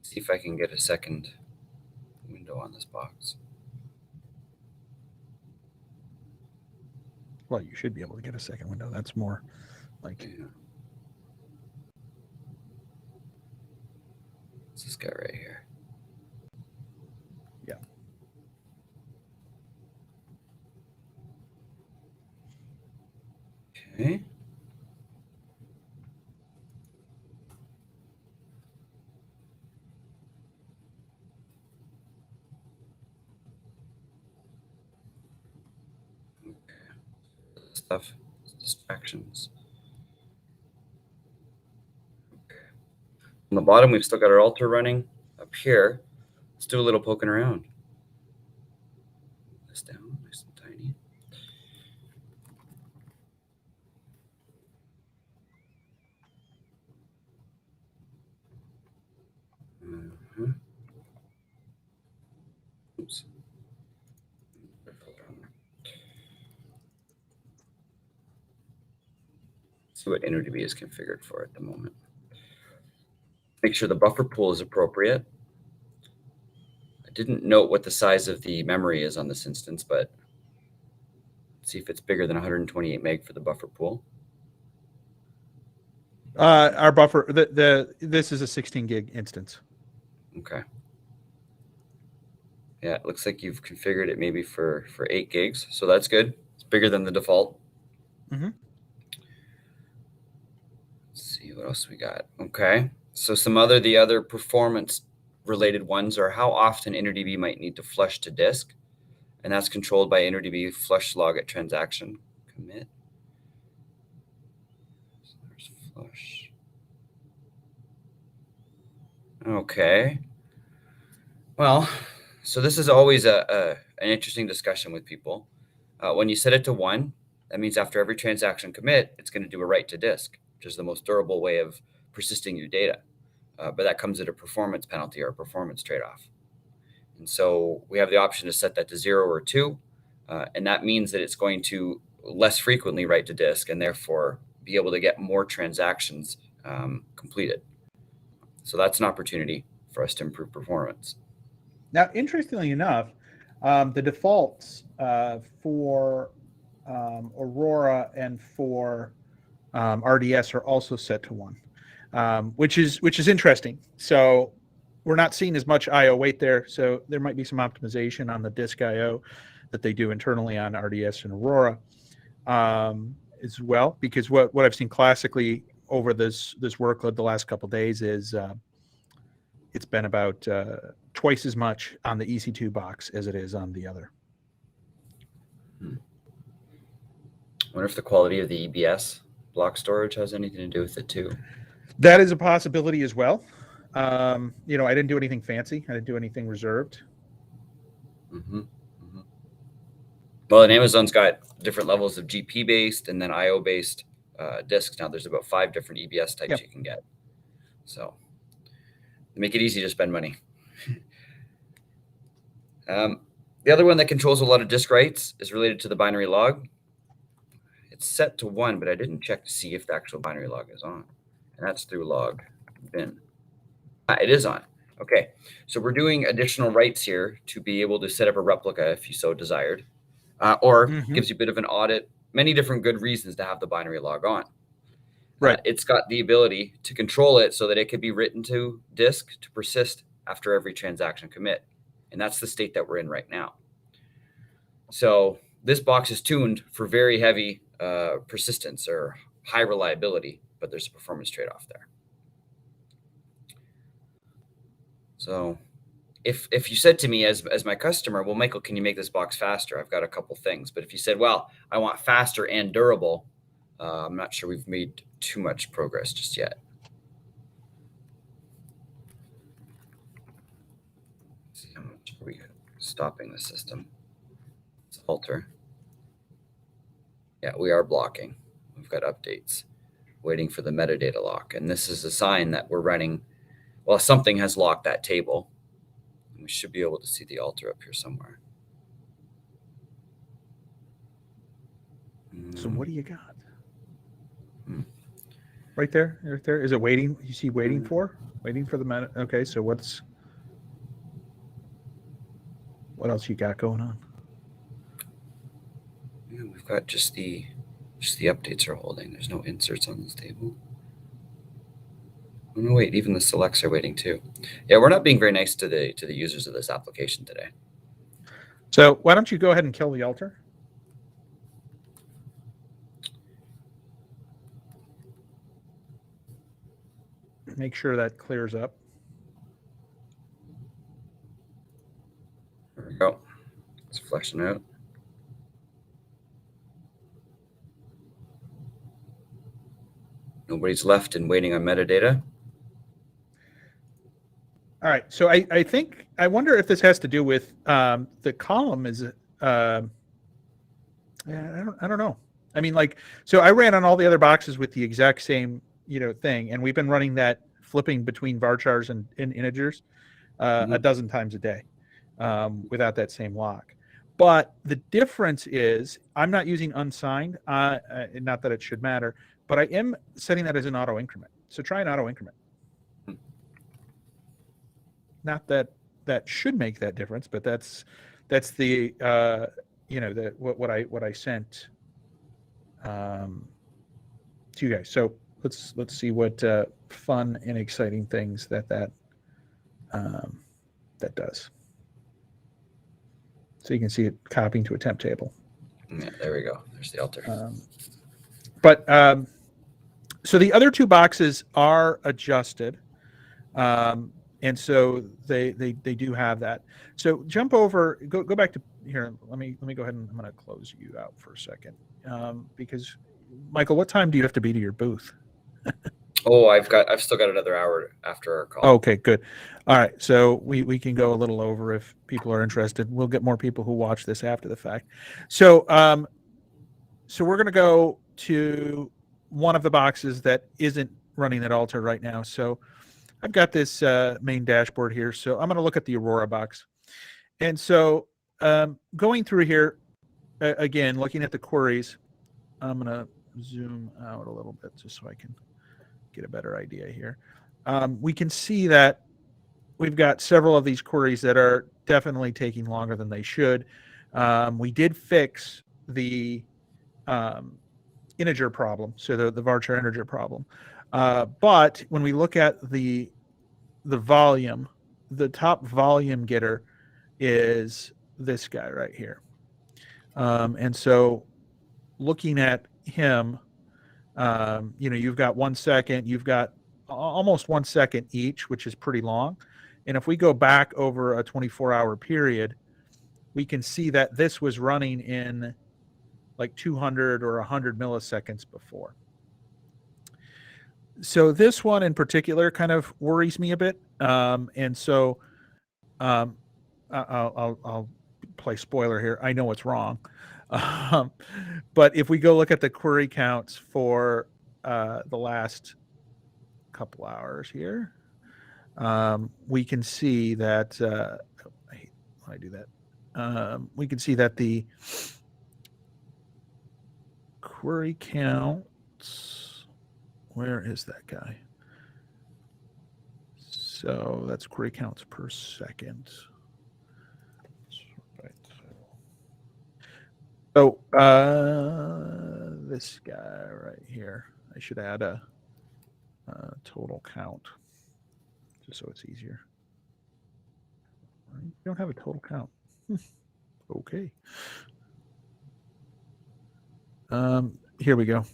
See if I can get a second window on this box. Well, you should be able to get a second window. That's more like... Yeah. It's this guy right here. Yeah. Okay. stuff, distractions. On the bottom, we've still got our altar running. Up here, let's do a little poking around. This down, nice and tiny. Oops. See what InnoDB is configured for at the moment. Make sure the buffer pool is appropriate. I didn't note what the size of the memory is on this instance, but let's see if it's bigger than 128 meg for the buffer pool. Our buffer, this is a 16 gig instance. Okay. Yeah, it looks like you've configured it maybe for 8 gigs, so that's good. It's bigger than the default. Mm-hmm. Let's see what else we got. Okay, so the other performance related ones are how often InnoDB might need to flush to disk, and that's controlled by InnoDB flush log at transaction commit. So there's flush. Okay. Well, so this is always an interesting discussion with people. When you set it to 1, that means after every transaction commit, it's going to do a write to disk, which is the most durable way of persisting your data. But that comes at a performance penalty or a performance trade-off. And so we have the option to set that to 0 or 2. And that means that it's going to less frequently write to disk and therefore be able to get more transactions completed. So that's an opportunity for us to improve performance. Now, interestingly enough, the defaults for Aurora and for RDS are also set to 1, which is interesting. So we're not seeing as much I/O weight there. So there might be some optimization on the disk I/O that they do internally on RDS and Aurora as well. Because what I've seen classically over this workload the last couple of days is it's been about twice as much on the EC2 box as it is on the other. I wonder if the quality of the EBS block storage has anything to do with it too. That is a possibility as well. I didn't do anything fancy. I didn't do anything reserved. Mm-hmm. Mm-hmm. Well, and Amazon's got different levels of GP based and then IO based disks. Now there's about 5 different EBS types you can get. So they make it easy to spend money. The other one that controls a lot of disk writes is related to the binary log. It's set to 1, but I didn't check to see if the actual binary log is on. And that's through log bin. It is on. Okay, so we're doing additional writes here to be able to set up a replica if you so desired, or gives you a bit of an audit. Many different good reasons to have the binary log on. Right. It's got the ability to control it so that it could be written to disk to persist after every transaction commit. And that's the state that we're in right now. So this box is tuned for very heavy persistence or high reliability, but there's a performance trade-off there. So if you said to me as my customer, well, Michael, can you make this box faster? I've got a couple things. But if you said, well, I want faster and durable, I'm not sure we've made too much progress just yet. Let's see how much are we stopping the system. Let's alter. Yeah, we are blocking. We've got updates waiting for the metadata lock. And this is a sign that we're running, well, something has locked that table. We should be able to see the alter up here somewhere. So what do you got? Right there, right there. Is it waiting? You see waiting for the meta? Okay, so what else you got going on? Yeah, we've got just the updates are holding. There's no inserts on this table. Oh, no, wait, even the selects are waiting too. Yeah, we're not being very nice to the users of this application today. So why don't you go ahead and kill the alter? Make sure that clears up. There we go. It's fleshing out. nobody's left and waiting on metadata. All right. So I think, I wonder if this has to do with the column is, yeah, I don't know. I mean, like, so I ran on all the other boxes with the exact same, thing. And we've been running that flipping between varchars and integers a dozen times a day without that same lock. But the difference is I'm not using unsigned, not that it should matter, but I am setting that as an auto increment. So try an auto increment. Not that that should make that difference, but that's the what I sent to you guys. So let's see what fun and exciting things that does. So you can see it copying to a temp table. Yeah, there we go. There's the altar. So the other two boxes are adjusted. And so they do have that. So jump over, go back to here. Let me go ahead and I'm going to close you out for a second because Michael, what time do you have to be to your booth? Oh, I've still got another hour after our call. Okay, good. All right, so we can go a little over if people are interested. We'll get more people who watch this after the fact. So so we're going to go to one of the boxes that isn't running that altar right now. So I've got this main dashboard here. So I'm going to look at the Aurora box. And so going through here, again, looking at the queries, I'm going to zoom out a little bit just so I can get a better idea here. We can see that we've got several of these queries that are definitely taking longer than they should. We did fix the integer problem, so the varchar integer problem. But when we look at the volume, the top volume getter is this guy right here. And so looking at him, you've got 1 second, you've got almost 1 second each, which is pretty long. And if we go back over a 24-hour period, we can see that this was running in like 200 or 100 milliseconds before. So this one in particular kind of worries me a bit. And so I'll play spoiler here. I know it's wrong. But if we go look at the query counts for the last couple hours here, we can see that I hate when I do that. We can see that the query counts, where is that guy? So that's query counts per second. So this guy right here, I should add a total count just so it's easier. You don't have a total count. Okay. Here we go.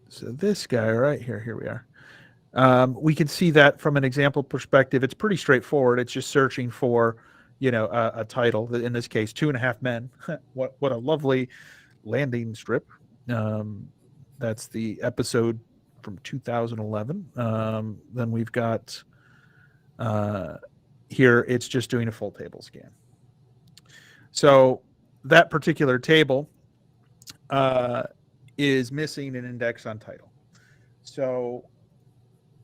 So this guy right here we are. We can see that from an example perspective, it's pretty straightforward. It's just searching for, a title. In this case, 2.5 Men. What a lovely landing strip. That's the episode from 2011. Then we've got here, it's just doing a full table scan. So that particular table is missing an index on title. So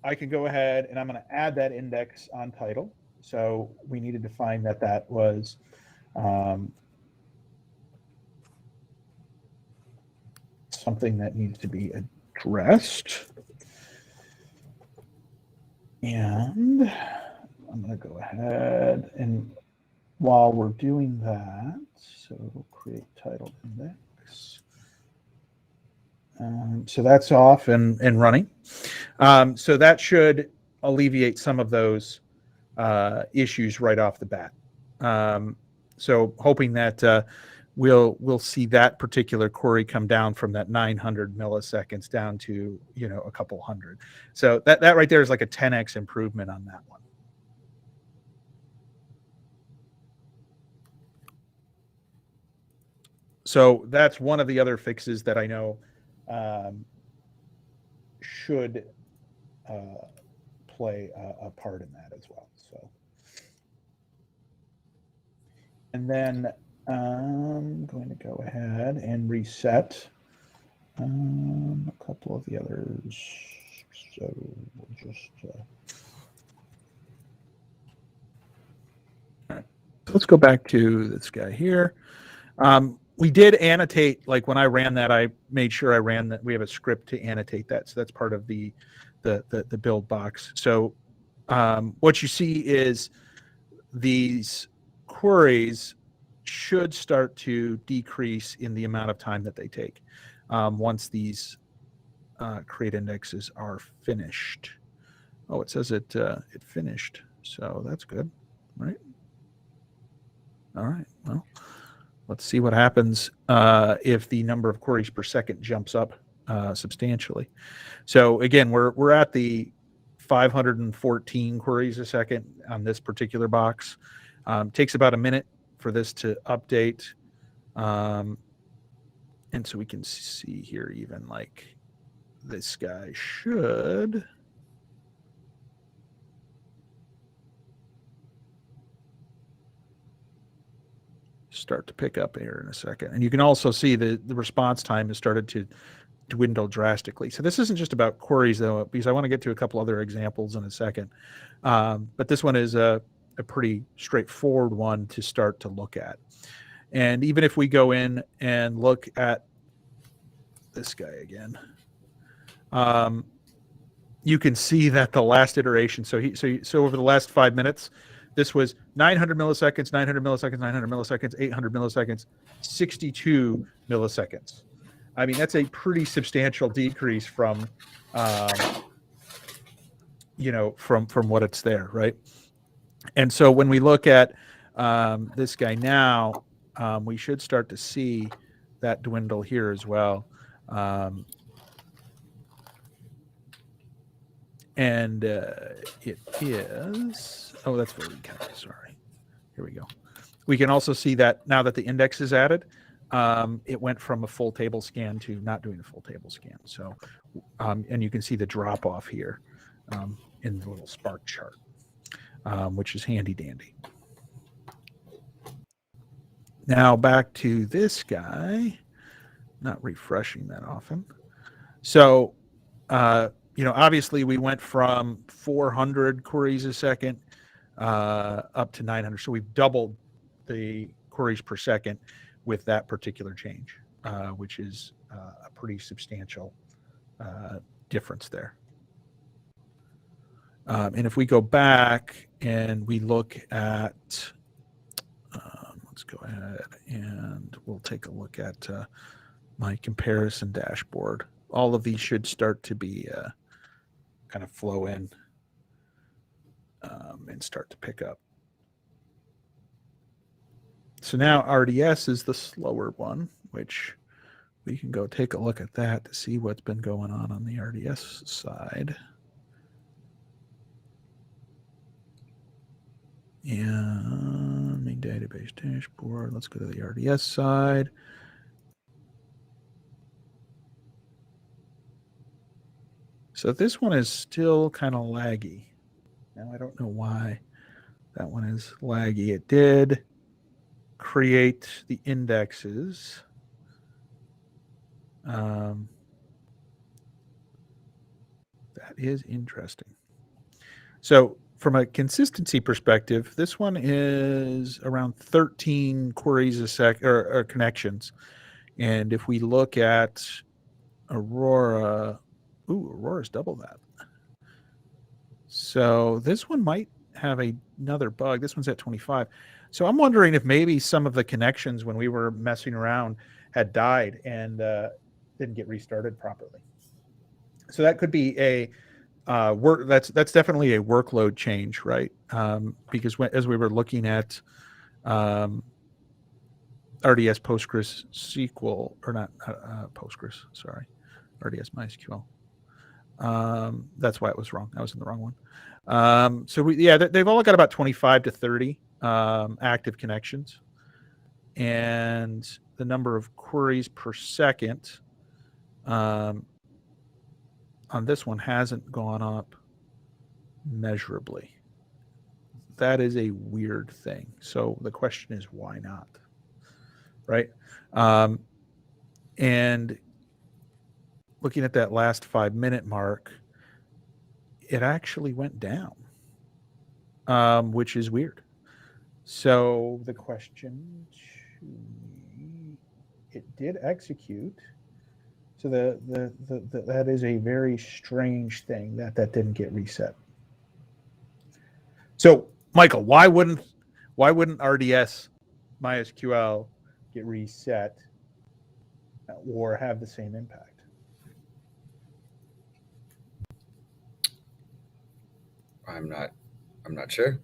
I can go ahead and I'm going to add that index on title. So we needed to find that was something that needs to be addressed. And I'm going to go ahead and while we're doing that, so we'll create title index. So that's off and running. So that should alleviate some of those issues right off the bat. So hoping that we'll see that particular query come down from that 900 milliseconds down to a couple hundred. So that right there is like a 10x improvement on that one. So that's one of the other fixes that I know should play a part in that as well. So, and then I'm going to go ahead and reset a couple of the others. So we'll just all right. Let's go back to this guy here. We did annotate, like when I ran that, I made sure I ran that. We have a script to annotate that, so that's part of the build box. So what you see is these queries should start to decrease in the amount of time that they take once these create indexes are finished. Oh, it says it finished, so that's good, right? All right, well, let's see what happens if the number of queries per second jumps up substantially. So again, we're at the 514 queries a second on this particular box. Takes about a minute for this to update. And so we can see here, even like this guy should start to pick up here in a second. And you can also see the response time has started to dwindle drastically. So this isn't just about queries though, because I want to get to a couple other examples in a second. But this one is a pretty straightforward one to start to look at. And even if we go in and look at this guy again, you can see that the last iteration, so over the last 5 minutes, this was 900 milliseconds, 900 milliseconds, 900 milliseconds, 800 milliseconds, 62 milliseconds. I mean, that's a pretty substantial decrease from, from what it's there, right? And so when we look at this guy now, we should start to see that dwindle here as well. And it is, oh, that's very kind of, sorry. Here we go. We can also see that now that the index is added, it went from a full table scan to not doing a full table scan. So, and you can see the drop off here in the little Spark chart, which is handy dandy. Now back to this guy, not refreshing that often. So, obviously we went from 400 queries a second up to 900. So we've doubled the queries per second with that particular change, which is a pretty substantial difference there. And if we go back and we look at, let's go ahead and we'll take a look at my comparison dashboard. All of these should start to be kind of flow in and start to pick up. So now RDS is the slower one, which we can go take a look at that to see what's been going on the RDS side. And main database dashboard. Let's go to the RDS side. So this one is still kind of laggy. Now I don't know why that one is laggy. It did create the indexes. That is interesting. So from a consistency perspective, this one is around 13 queries a sec or connections. And if we look at Aurora, Aurora's double that. So this one might have another bug. This one's at 25. So I'm wondering if maybe some of the connections when we were messing around had died and didn't get restarted properly. So that could be a that's definitely a workload change, right? Because as we were looking at RDS Postgres SQL, or not Postgres, sorry, RDS MySQL. That's why it was wrong. I was in the wrong one. So they've all got about 25 to 30 active connections, and the number of queries per second on this one hasn't gone up measurably. That is a weird thing. So the question is, why not? Right? And looking at that last 5-minute mark, it actually went down, which is weird. So the question, it did execute. So that is a very strange thing that didn't get reset. So Michael, why wouldn't RDS MySQL get reset or have the same impact? I'm not sure.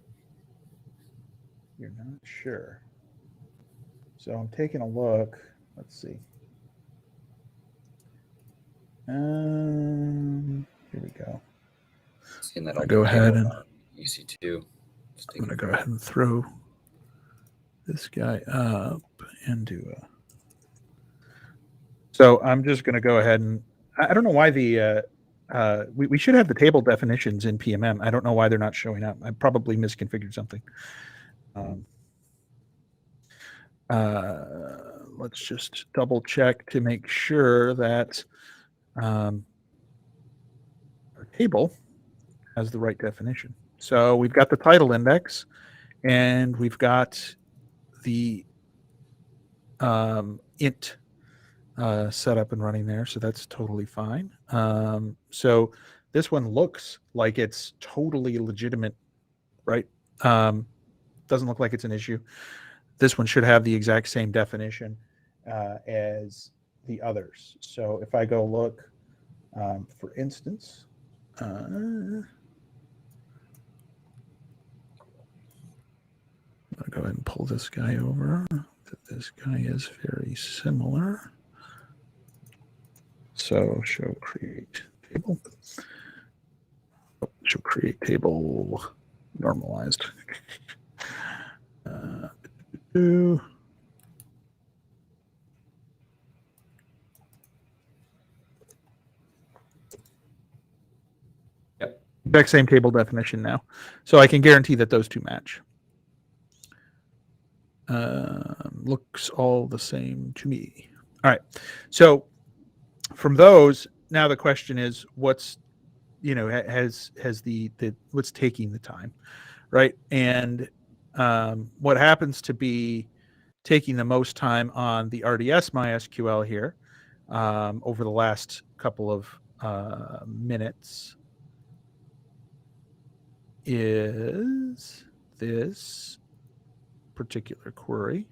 You're not sure. So I'm taking a look. Let's see. Here we go. Seeing that I'll go ahead and EC2. I'm going to go ahead and throw this guy up and do a. So I'm just going to go ahead and I don't know why we should have the table definitions in PMM. I don't know why they're not showing up. I probably misconfigured something. Let's just double check to make sure that our table has the right definition. So we've got the title index and we've got the int set up and running there. So that's totally fine. So this one looks like it's totally legitimate, right? Doesn't look like it's an issue. This one should have the exact same definition as the others. So if I go look, for instance, I'll go ahead and pull this guy over. This guy is very similar. So show create table. Oh, show create table normalized. Yep. Exact same table definition now. So I can guarantee that those two match. Looks all the same to me. All right. So from those, now the question is what's, has the what's taking the time, right? And what happens to be taking the most time on the RDS MySQL here over the last couple of minutes is this particular query,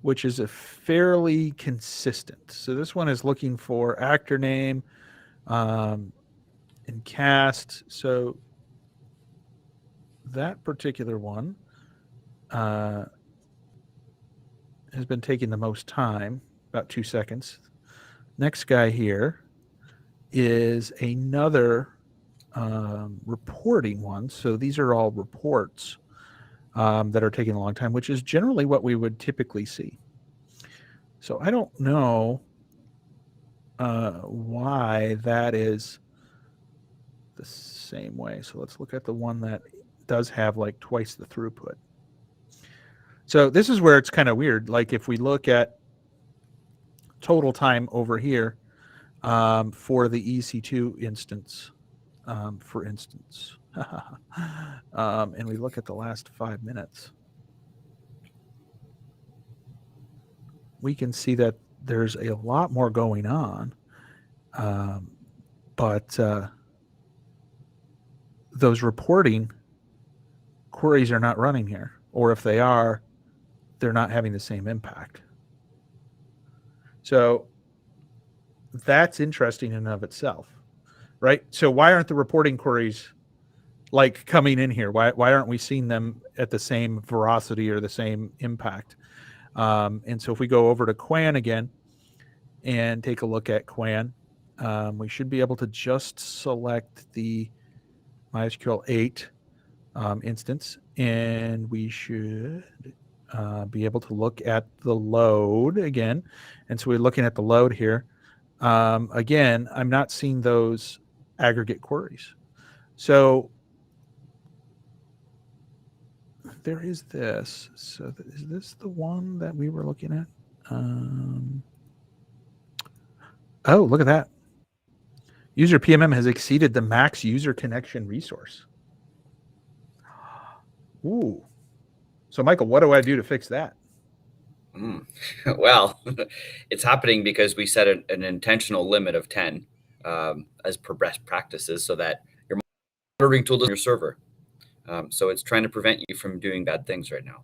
which is a fairly consistent. So this one is looking for actor name and cast. So that particular one has been taking the most time, about 2 seconds. Next guy here is another reporting one. So these are all reports that are taking a long time, which is generally what we would typically see. So I don't know why that is the same way. So let's look at the one that does have like twice the throughput. So this is where it's kind of weird. Like if we look at total time over here for the EC2 instance, for instance, and we look at the last 5 minutes, we can see that there's a lot more going on, but those reporting queries are not running here, or if they are, they're not having the same impact. So that's interesting in and of itself, right? So why aren't the reporting queries like coming in here? Why aren't we seeing them at the same veracity or the same impact? And so if we go over to Quan again and take a look at Quan, we should be able to just select the MySQL 8 instance, and we should be able to look at the load again. And so we're looking at the load here. Again, I'm not seeing those aggregate queries. So there is this. So is this the one that we were looking at? Oh, look at that. User PMM has exceeded the max user connection resource. Ooh. So, Michael, what do I do to fix that? Well, it's happening because we set an intentional limit of 10 as per best practices so that your monitoring tool doesn't your server. So it's trying to prevent you from doing bad things right now.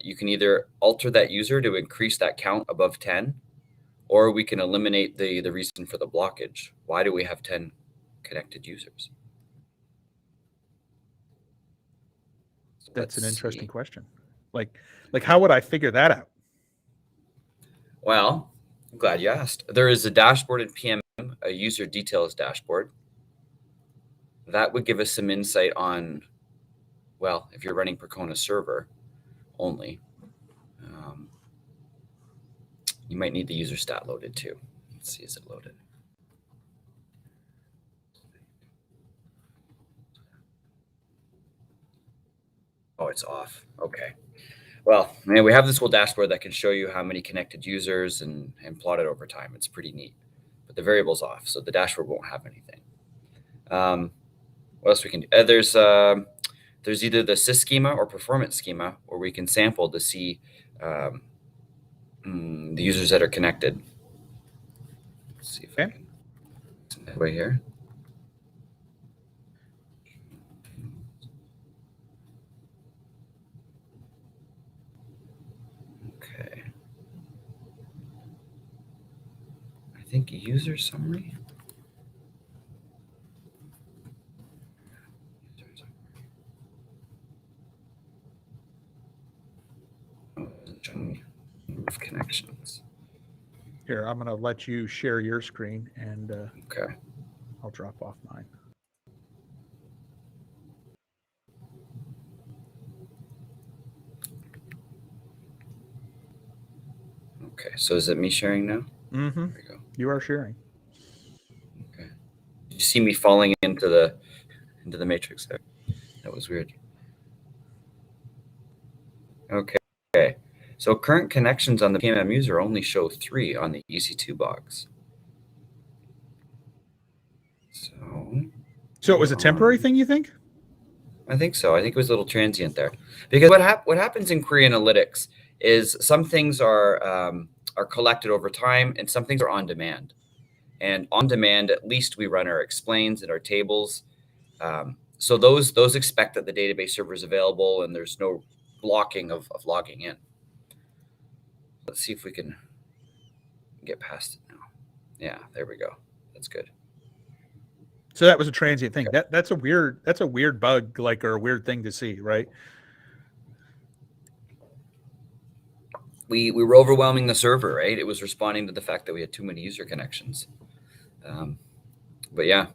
You can either alter that user to increase that count above 10, or we can eliminate the reason for the blockage. Why do we have 10 connected users? That's an interesting question. Like how would I figure that out? Well, I'm glad you asked. There is a dashboard in PMM, a user details dashboard. That would give us some insight on, well, if you're running Percona server only, you might need the user stat loaded too. Let's see, is it loaded? Oh, it's off. Okay. Well, man, we have this whole dashboard that can show you how many connected users and plot it over time. It's pretty neat, but the variable's off, so the dashboard won't have anything. What else we can do? There's either the sys schema or performance schema where we can sample to see the users that are connected. Let's see if I can way here. Okay. I think user summary. Of connections. Here, I'm going to let you share your screen, and okay, I'll drop off mine. Okay, so is it me sharing now? Mm-hmm. There we go. You are sharing. Okay. Did you see me falling into the matrix there? That was weird. Okay. Okay. So current connections on the PMM user only show 3 on the EC2 box. So it was a temporary thing, you think? I think so. I think it was a little transient there. Because what happens in query analytics is some things are collected over time and some things are on demand. And on demand, at least we run our explains and our tables. So those expect that the database server is available and there's no blocking of logging in. Let's see if we can get past it now. Yeah, there we go. That's good. So that was a transient thing. Okay. That's a weird bug, like, or a weird thing to see, right? We were overwhelming the server, right? It was responding to the fact that we had too many user connections. But yeah.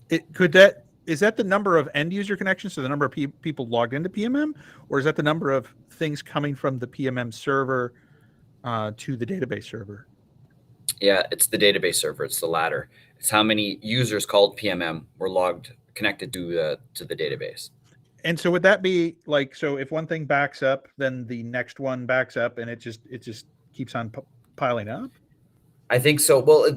Is that the number of end user connections, so the number of people logged into PMM, or is that the number of things coming from the PMM server to the database server? Yeah, it's the database server. It's the latter. It's how many users called PMM were connected to the database. And so would that be like, so if one thing backs up, then the next one backs up, and it just keeps on piling up? I think so. Well,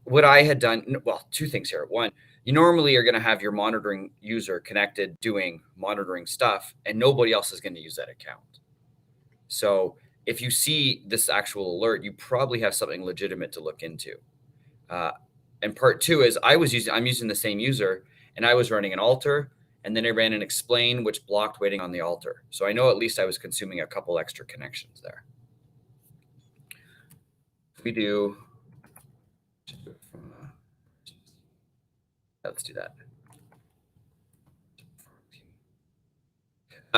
what I had done, well, 2 things here. One, you normally are going to have your monitoring user connected doing monitoring stuff, and nobody else is going to use that account. So if you see this actual alert, you probably have something legitimate to look into. And part 2 is I'm using the same user, and I was running an alter, and then I ran an explain, which blocked waiting on the alter. So I know at least I was consuming a couple extra connections there. We do. Let's do that.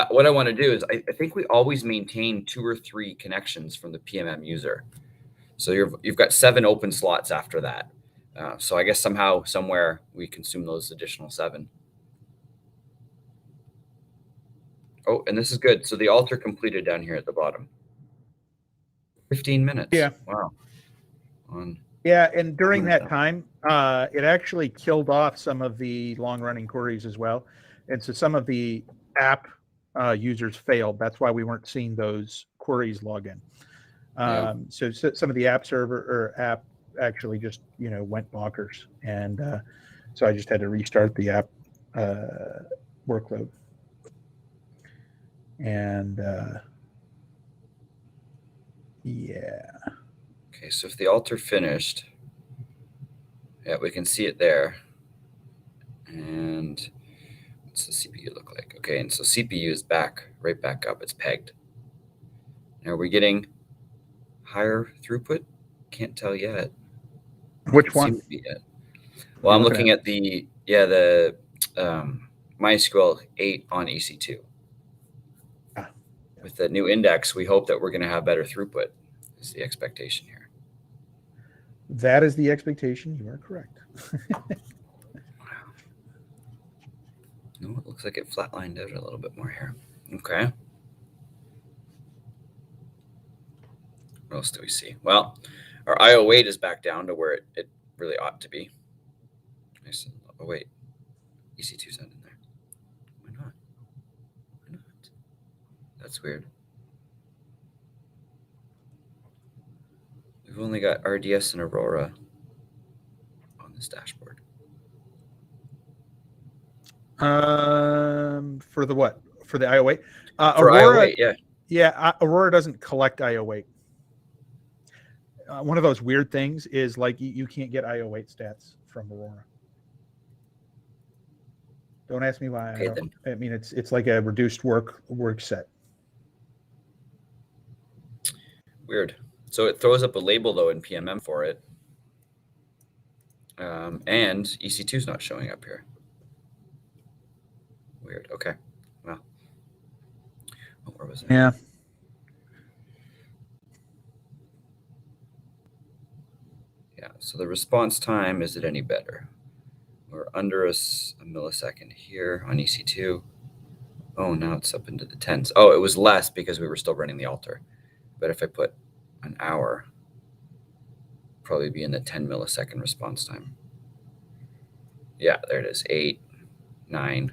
What I want to do is I think we always maintain 2 or 3 connections from the PMM user. So you've got 7 open slots after that. So I guess somewhere we consume those additional 7. Oh, and this is good. So the alter completed down here at the bottom. 15 minutes. Yeah. Wow. Yeah, and during that time, it actually killed off some of the long-running queries as well, and so some of the app users failed. That's why we weren't seeing those queries log in. So some of the app server or app actually just went bonkers, and so I just had to restart the app workload. And yeah. Okay, so if the altar finished, yeah, we can see it there. And what's the CPU look like? Okay, and so CPU is right back up. It's pegged. Now, are we getting higher throughput? Can't tell yet. Which one? Seem to be yet. Well, I'm looking at the MySQL 8 on EC2. With the new index, we hope that we're going to have better throughput. Is the expectation here. That is the expectation. You are correct. No, it looks like it flatlined out a little bit more here. Okay. What else do we see? Well, our IO weight is back down to where it really ought to be. Nice. Oh, wait. EC2's not in there. Why not? Why not? That's weird. We've only got RDS and Aurora on this dashboard. For the what? For the IO weight? For Aurora, IO weight, yeah. Yeah, Aurora doesn't collect IO weight. One of those weird things is like you can't get IO weight stats from Aurora. Don't ask me why. Okay, I mean, it's like a reduced work set. Weird. So it throws up a label though in PMM for it, and EC2 is not showing up here. Weird. Okay. Well, where was it? Yeah. Yeah. So the response time, is it any better? We're under a millisecond here on EC2. Oh, now it's up into the tens. Oh, it was less because we were still running the altar. But if I put an hour, probably be in the 10 millisecond response time. Yeah, there it is. 8, 9.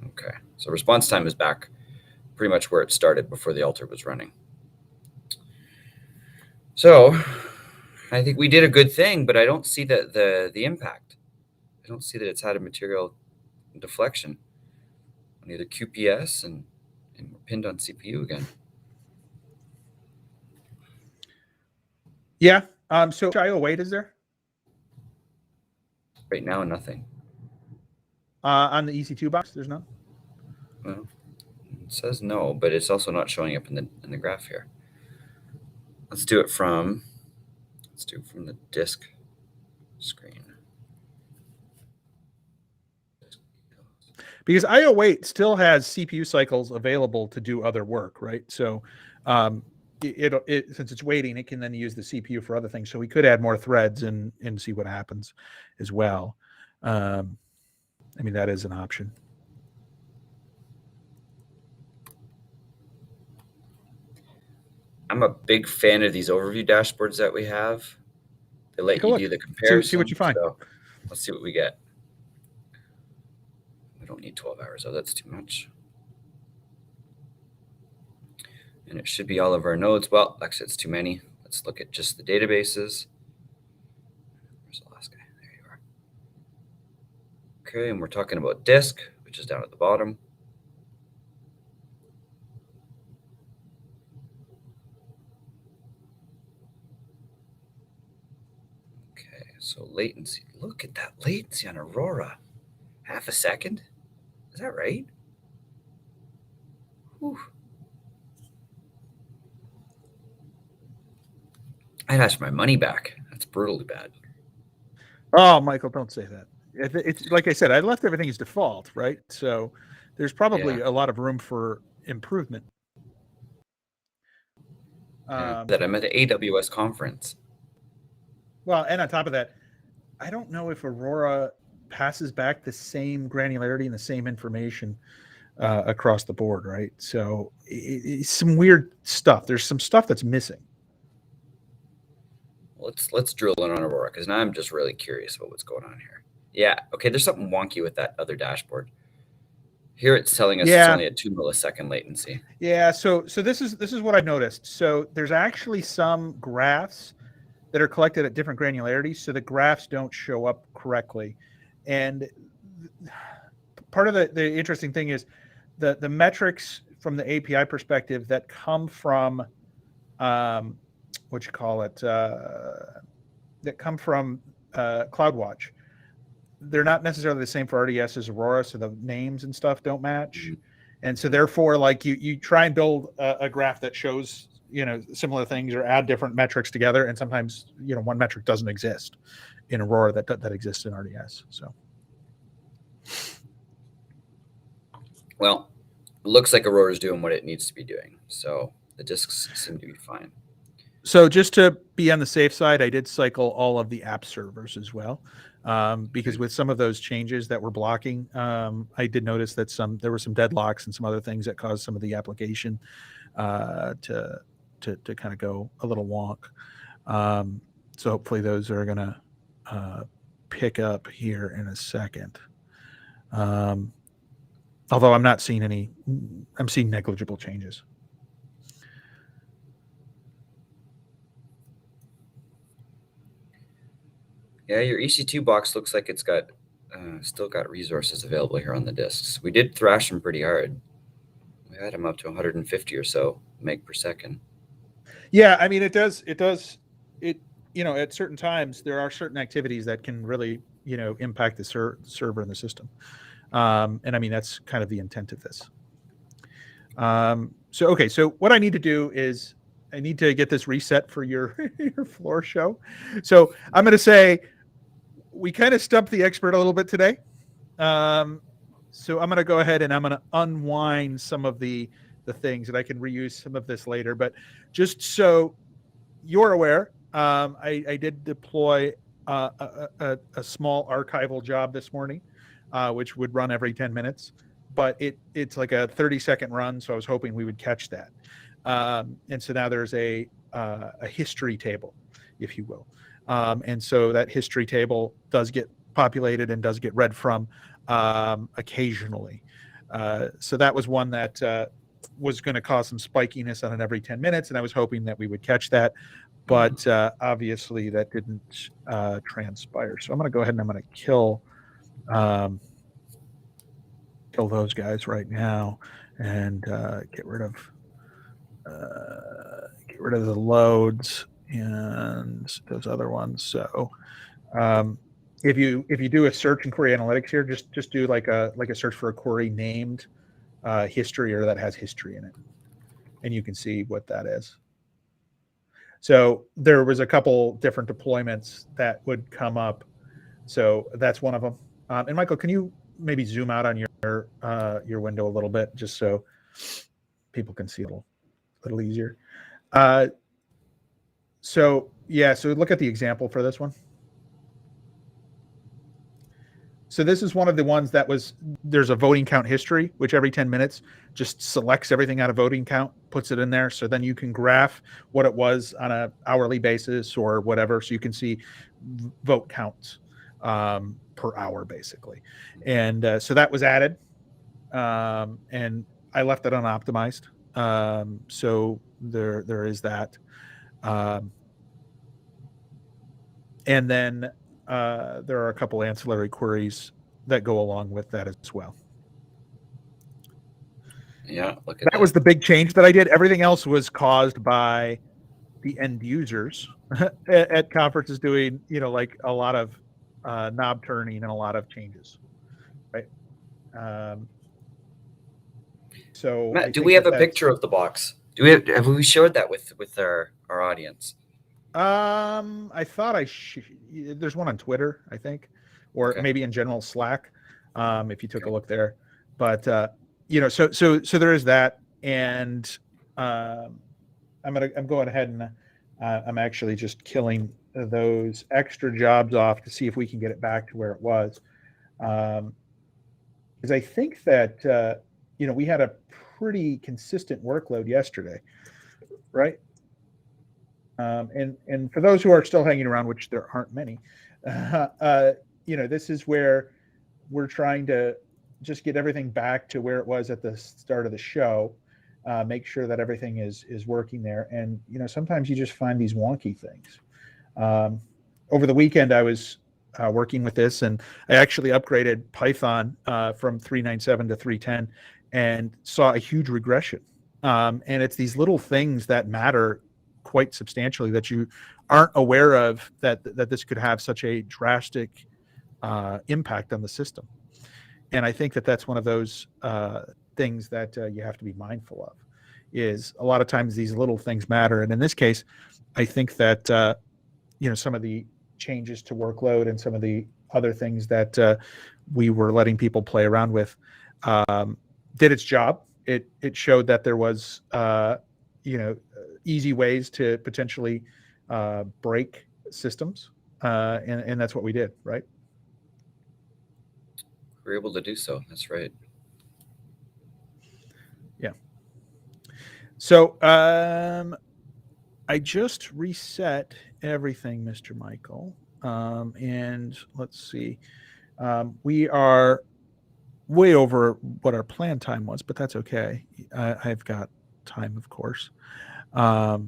Okay. So response time is back pretty much where it started before the altar was running. So I think we did a good thing, but I don't see the impact. I don't see that it's had a material deflection on either QPS and we're pinned on CPU again. Yeah. So IO weight is there? Right now, nothing. On the EC2 box, there's none? Well, it says no, but it's also not showing up in the graph here. Let's do it from the disk screen. Because IO weight still has CPU cycles available to do other work, right? So since it's waiting, it can then use the CPU for other things. So we could add more threads and see what happens as well. I mean, that is an option. I'm a big fan of these overview dashboards that we have. They let you do the comparison. See what you find. So let's see what we get. We don't need 12 hours, though. That's too much. And it should be all of our nodes. Well, actually, it's too many. Let's look at just the databases. Where's the last guy? There you are. Okay, and we're talking about disk, which is down at the bottom. Okay, so latency. Look at that latency on Aurora. Half a second? Is that right? Whew. I'd ask my money back. That's brutally bad. Oh, Michael, don't say that. It's like I said, I left everything as default, right? So there's probably a lot of room for improvement. That I'm at the AWS conference. Well, and on top of that, I don't know if Aurora passes back the same granularity and the same information across the board, right? So it's some weird stuff. There's some stuff that's missing. Well, let's drill in on Aurora, because now I'm just really curious about what's going on here. Yeah, okay, there's something wonky with that other dashboard. Here it's telling us it's only a 2 millisecond latency. Yeah, so this is what I noticed. So there's actually some graphs that are collected at different granularities, so the graphs don't show up correctly. And part of the interesting thing is the metrics from the API perspective that come from that come from CloudWatch, they're not necessarily the same for RDS as Aurora, so the names and stuff don't match. And so therefore, like you try and build a graph that shows, similar things or add different metrics together, and sometimes, one metric doesn't exist in Aurora that exists in RDS. So, well, it looks like Aurora is doing what it needs to be doing. So the disks seem to be fine. So just to be on the safe side, I did cycle all of the app servers as well, because with some of those changes that were blocking, I did notice that there were some deadlocks and some other things that caused some of the application to kind of go a little wonk. So hopefully those are going to pick up here in a second. Although I'm not seeing I'm seeing negligible changes. Yeah, your EC2 box looks like it's got still got resources available here on the disks. We did thrash them pretty hard. We had them up to 150 or so meg per second. Yeah, I mean, it does. At certain times, there are certain activities that can really, impact the server and the system. And I mean, that's kind of the intent of this. So what I need to do is I need to get this reset for your floor show. So I'm going to say we kind of stumped the expert a little bit today. So I'm going to go ahead and I'm going to unwind some of the things, and I can reuse some of this later. But just so you're aware, I did deploy a small archival job this morning, which would run every 10 minutes. But it's like a 30-second run, so I was hoping we would catch that. And so now there's a history table, if you will. And so that history table does get populated and does get read from occasionally. So that was one that was going to cause some spikiness on it every 10 minutes, and I was hoping that we would catch that. But obviously that didn't transpire. So I'm going to go ahead and I'm going to kill those guys right now and get rid of the loads and those other ones. So if you do a search in query analytics here, just do like a search for a query named history, or that has history in it, and you can see what that is. So there was a couple different deployments that would come up. So that's one of them. And Michael, can you maybe zoom out on your window a little bit, just so people can see a little easier. So look at the example for this one. So this is one of the ones that there's a voting count history, which every 10 minutes just selects everything out of voting count, puts it in there. So then you can graph what it was on an hourly basis or whatever. So you can see vote counts per hour, basically. And so that was added. And I left it unoptimized. So there is that. And then there are a couple ancillary queries that go along with that as well. Yeah, look at that was the big change that I did. Everything else was caused by the end users at conferences doing, like a lot of knob turning and a lot of changes, right? So Matt, do we have a picture of the box? Have we shared that with our audience? I thought there's one on Twitter, I think, or maybe in general Slack, if you took a look there. But so there is that, and I'm going ahead and I'm actually just killing those extra jobs off to see if we can get it back to where it was, because I think that we had a pretty consistent workload yesterday, right? And for those who are still hanging around, which there aren't many, this is where we're trying to just get everything back to where it was at the start of the show. Make sure that everything is working there. And sometimes you just find these wonky things. Over the weekend, I was working with this, and I actually upgraded Python from 3.9.7 to 3.10 and saw a huge regression. And it's these little things that matter quite substantially that you aren't aware of, that this could have such a drastic impact on the system. And I think that that's one of those things that you have to be mindful of. Is a lot of times these little things matter, and in this case, I think that some of the changes to workload and some of the other things that we were letting people play around with did its job. It showed that there was easy ways to potentially break systems, and that's what we did, right? We're able to do so. That's right. Yeah. So I just reset everything, Mr. Michael, and let's see. We are way over what our planned time was, but that's okay. I've got time, of course. But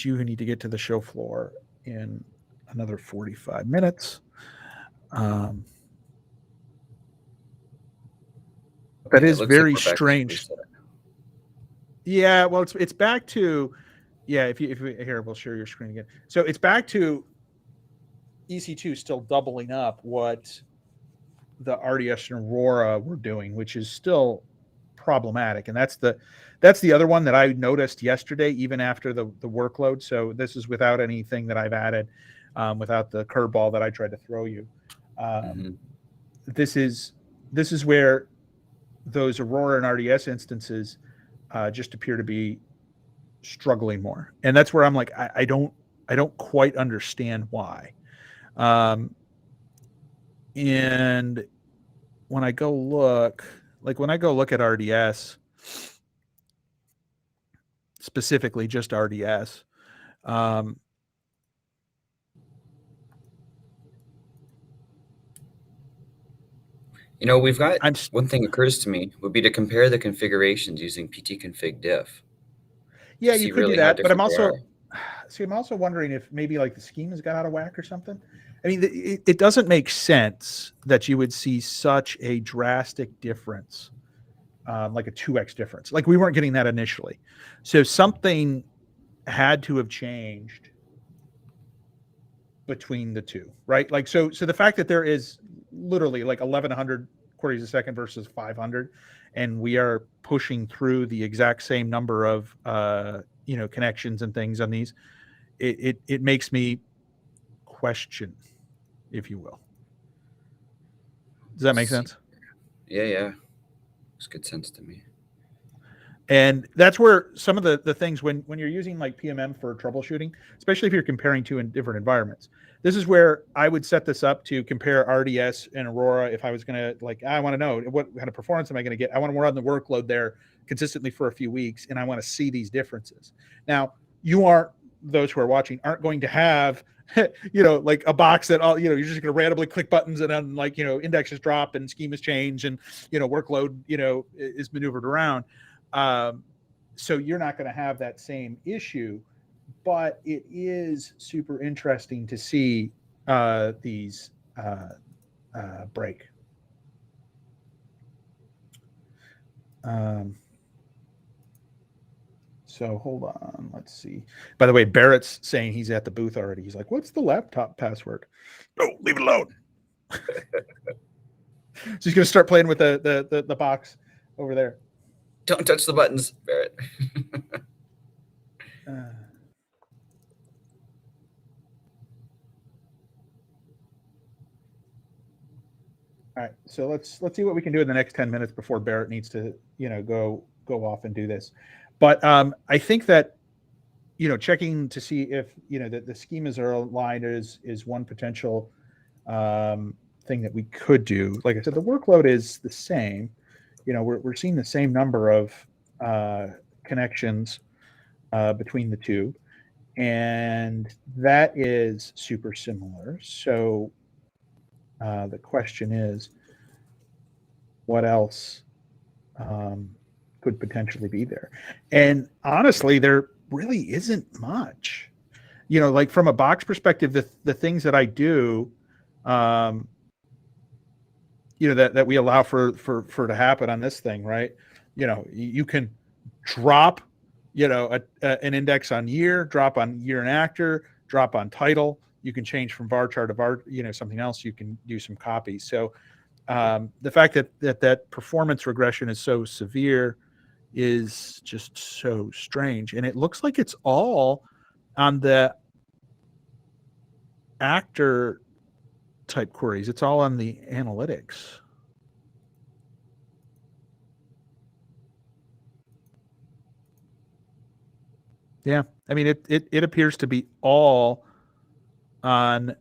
you need to get to the show floor in another 45 minutes. That is very strange. Yeah, well, it's back to, if you here, we'll share your screen again. So it's back to EC2 still doubling up what the RDS and Aurora were doing, which is still problematic. And that's the other one that I noticed yesterday, even after the workload. So this is without anything that I've added, without the curveball that I tried to throw you. This is where those Aurora and RDS instances just appear to be struggling more, and that's where I'm like, I don't quite understand why. And when I go look at RDS, specifically just RDS, we've got one thing occurs to me would be to compare the configurations using ptconfig diff. Yeah, you could do that, but I'm also wondering if maybe like the scheme has got out of whack or something. I mean, it doesn't make sense that you would see such a drastic difference, like a 2x difference. Like we weren't getting that initially, so something had to have changed between the two, right? Like so the fact that there is literally like 1100 queries a second versus 500, and we are pushing through the exact same number of connections and things on these, it makes me question, if you will. Does that make sense? Yeah, makes good sense to me. And that's where some of the things, when you're using like PMM for troubleshooting, especially if you're comparing two in different environments, this is where I would set this up to compare RDS and Aurora. If I was going to, I want to know what kind of performance am I going to get? I want to run the workload there consistently for a few weeks, and I want to see these differences. Now, those who are watching aren't going to have, like a box that you're just going to randomly click buttons and then indexes drop and schemas change and, workload, is maneuvered around. So you're not going to have that same issue, but it is super interesting to see these break. So hold on, let's see. By the way, Barrett's saying he's at the booth already. He's like, "What's the laptop password?" Oh, leave it alone. So he's going to start playing with the box over there. Don't touch the buttons, Barrett. All right, so let's see what we can do in the next 10 minutes before Barrett needs to go off and do this. But I think that checking to see if the schemas are aligned is one potential thing that we could do. Like I said, the workload is the same. We're seeing the same number of connections between the two, And that is super similar. So the question is, what else could potentially be there? And honestly, there really isn't much. You know, like from a box perspective, the things that I do, you know, that we allow for to happen on this thing, right? You know, you can drop, you know, an index on year, drop on year and actor, drop on title. You can change from varchar to var, you know, something else. You can do some copies. So the fact that performance regression is so severe is just so strange. And it looks like it's all on the actor type queries. It's all on the analytics. Yeah, I mean, it appears to be all on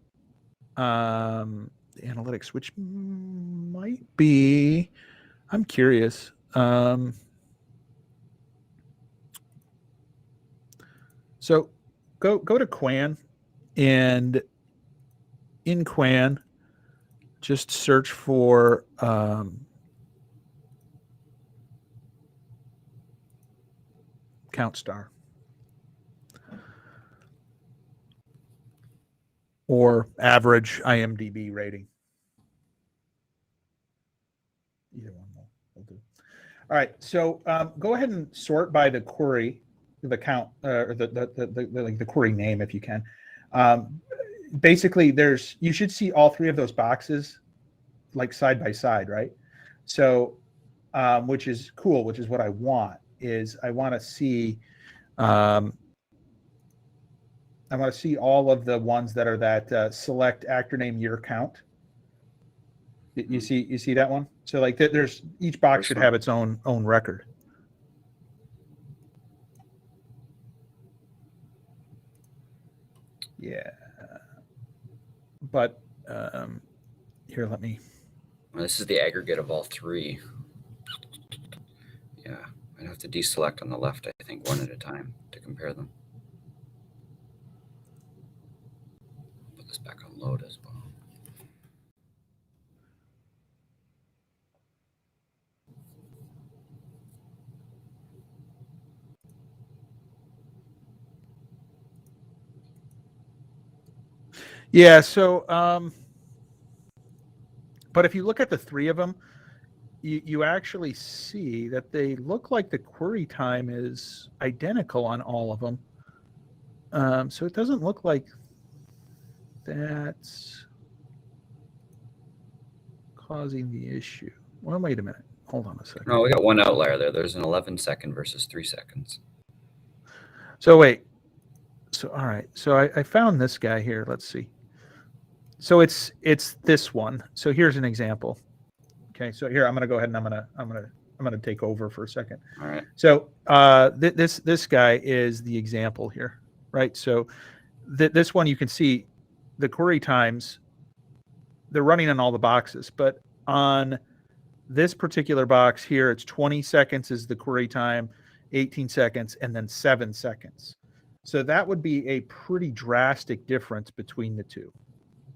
analytics, which might be. I'm curious. So go to Quan, and in Quan, just search for count star or average IMDb rating. Either one will do. All right, so go ahead and sort by the query, the count, or the query name if you can. Basically, you should see all three of those boxes like side by side, right? So, which is cool, which is what I want. I want to see all of the ones that are that select actor name year count. You see that one? So like there's each box should have its own record. Yeah. But here, let me. Well, this is the aggregate of all three. Yeah, I'd have to deselect on the left, I think, one at a time to compare them. Put this back on load as well. Yeah, so but if you look at the three of them, you actually see that they look like the query time is identical on all of them. So it doesn't look like that's causing the issue. Well, wait a minute. Hold on a second. No, we got one outlier there. There's an 11-second versus 3 seconds. So wait. So all right. So I found this guy here. Let's see. So it's this one. So here's an example. Okay. So here I'm going to go ahead and I'm going to take over for a second. All right. So this guy is the example here, right? So this one you can see the query times. They're running on all the boxes, but on this particular box here, it's 20 seconds is the query time, 18 seconds, and then 7 seconds. So that would be a pretty drastic difference between the two,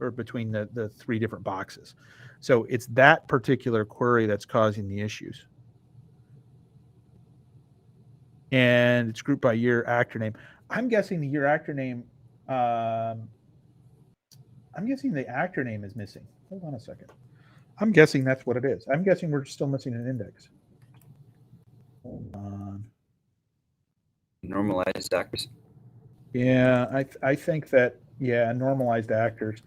or between the three different boxes. So it's that particular query that's causing the issues. And it's grouped by year actor name. I'm guessing the year actor name, I'm guessing the actor name is missing. Hold on a second. I'm guessing that's what it is. I'm guessing we're still missing an index. Hold on. Normalized actors. Yeah, I think that, yeah, normalized actors.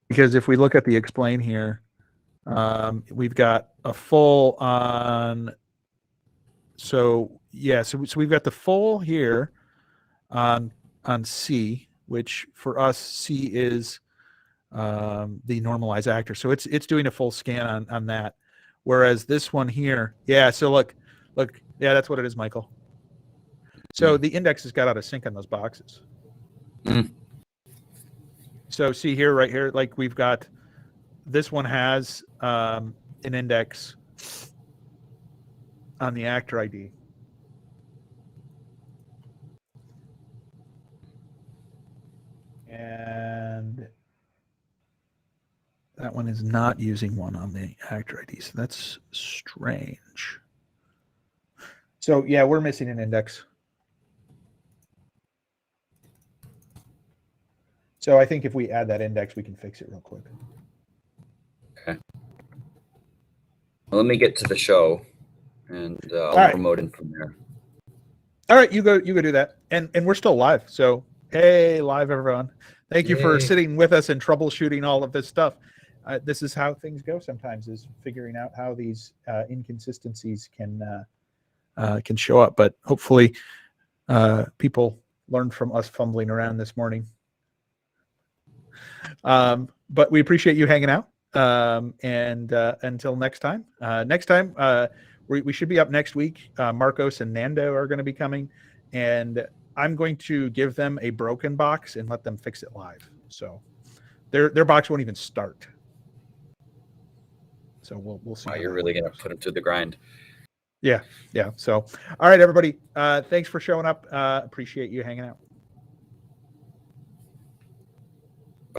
Because if we look at the explain here, we've got a full on. So yeah, so we've got the full here on C, which for us C is the normalized actor. So it's doing a full scan on that. Whereas this one here, yeah. So look, yeah, that's what it is, Michael. So the index has got out of sync on those boxes. Mm. So see here, right here, like we've got this one has an index on the actor ID. And that one is not using one on the actor ID. So that's strange. So yeah, we're missing an index. So I think if we add that index, we can fix it real quick. Okay. Well, let me get to the show, and I'll right. promote in from there. All right, you go do that. And we're still live. So hey, live everyone. Thank you for sitting with us and troubleshooting all of this stuff. This is how things go sometimes, is figuring out how these inconsistencies can show up. But hopefully people learned from us fumbling around this morning. But we appreciate you hanging out. And until next time, we should be up next week. Marcos and Nando are going to be coming, and I'm going to give them a broken box and let them fix it live. So their box won't even start. So we'll see. Wow, you're really going to put them to the grind. Yeah. So, all right, everybody. Thanks for showing up. Appreciate you hanging out.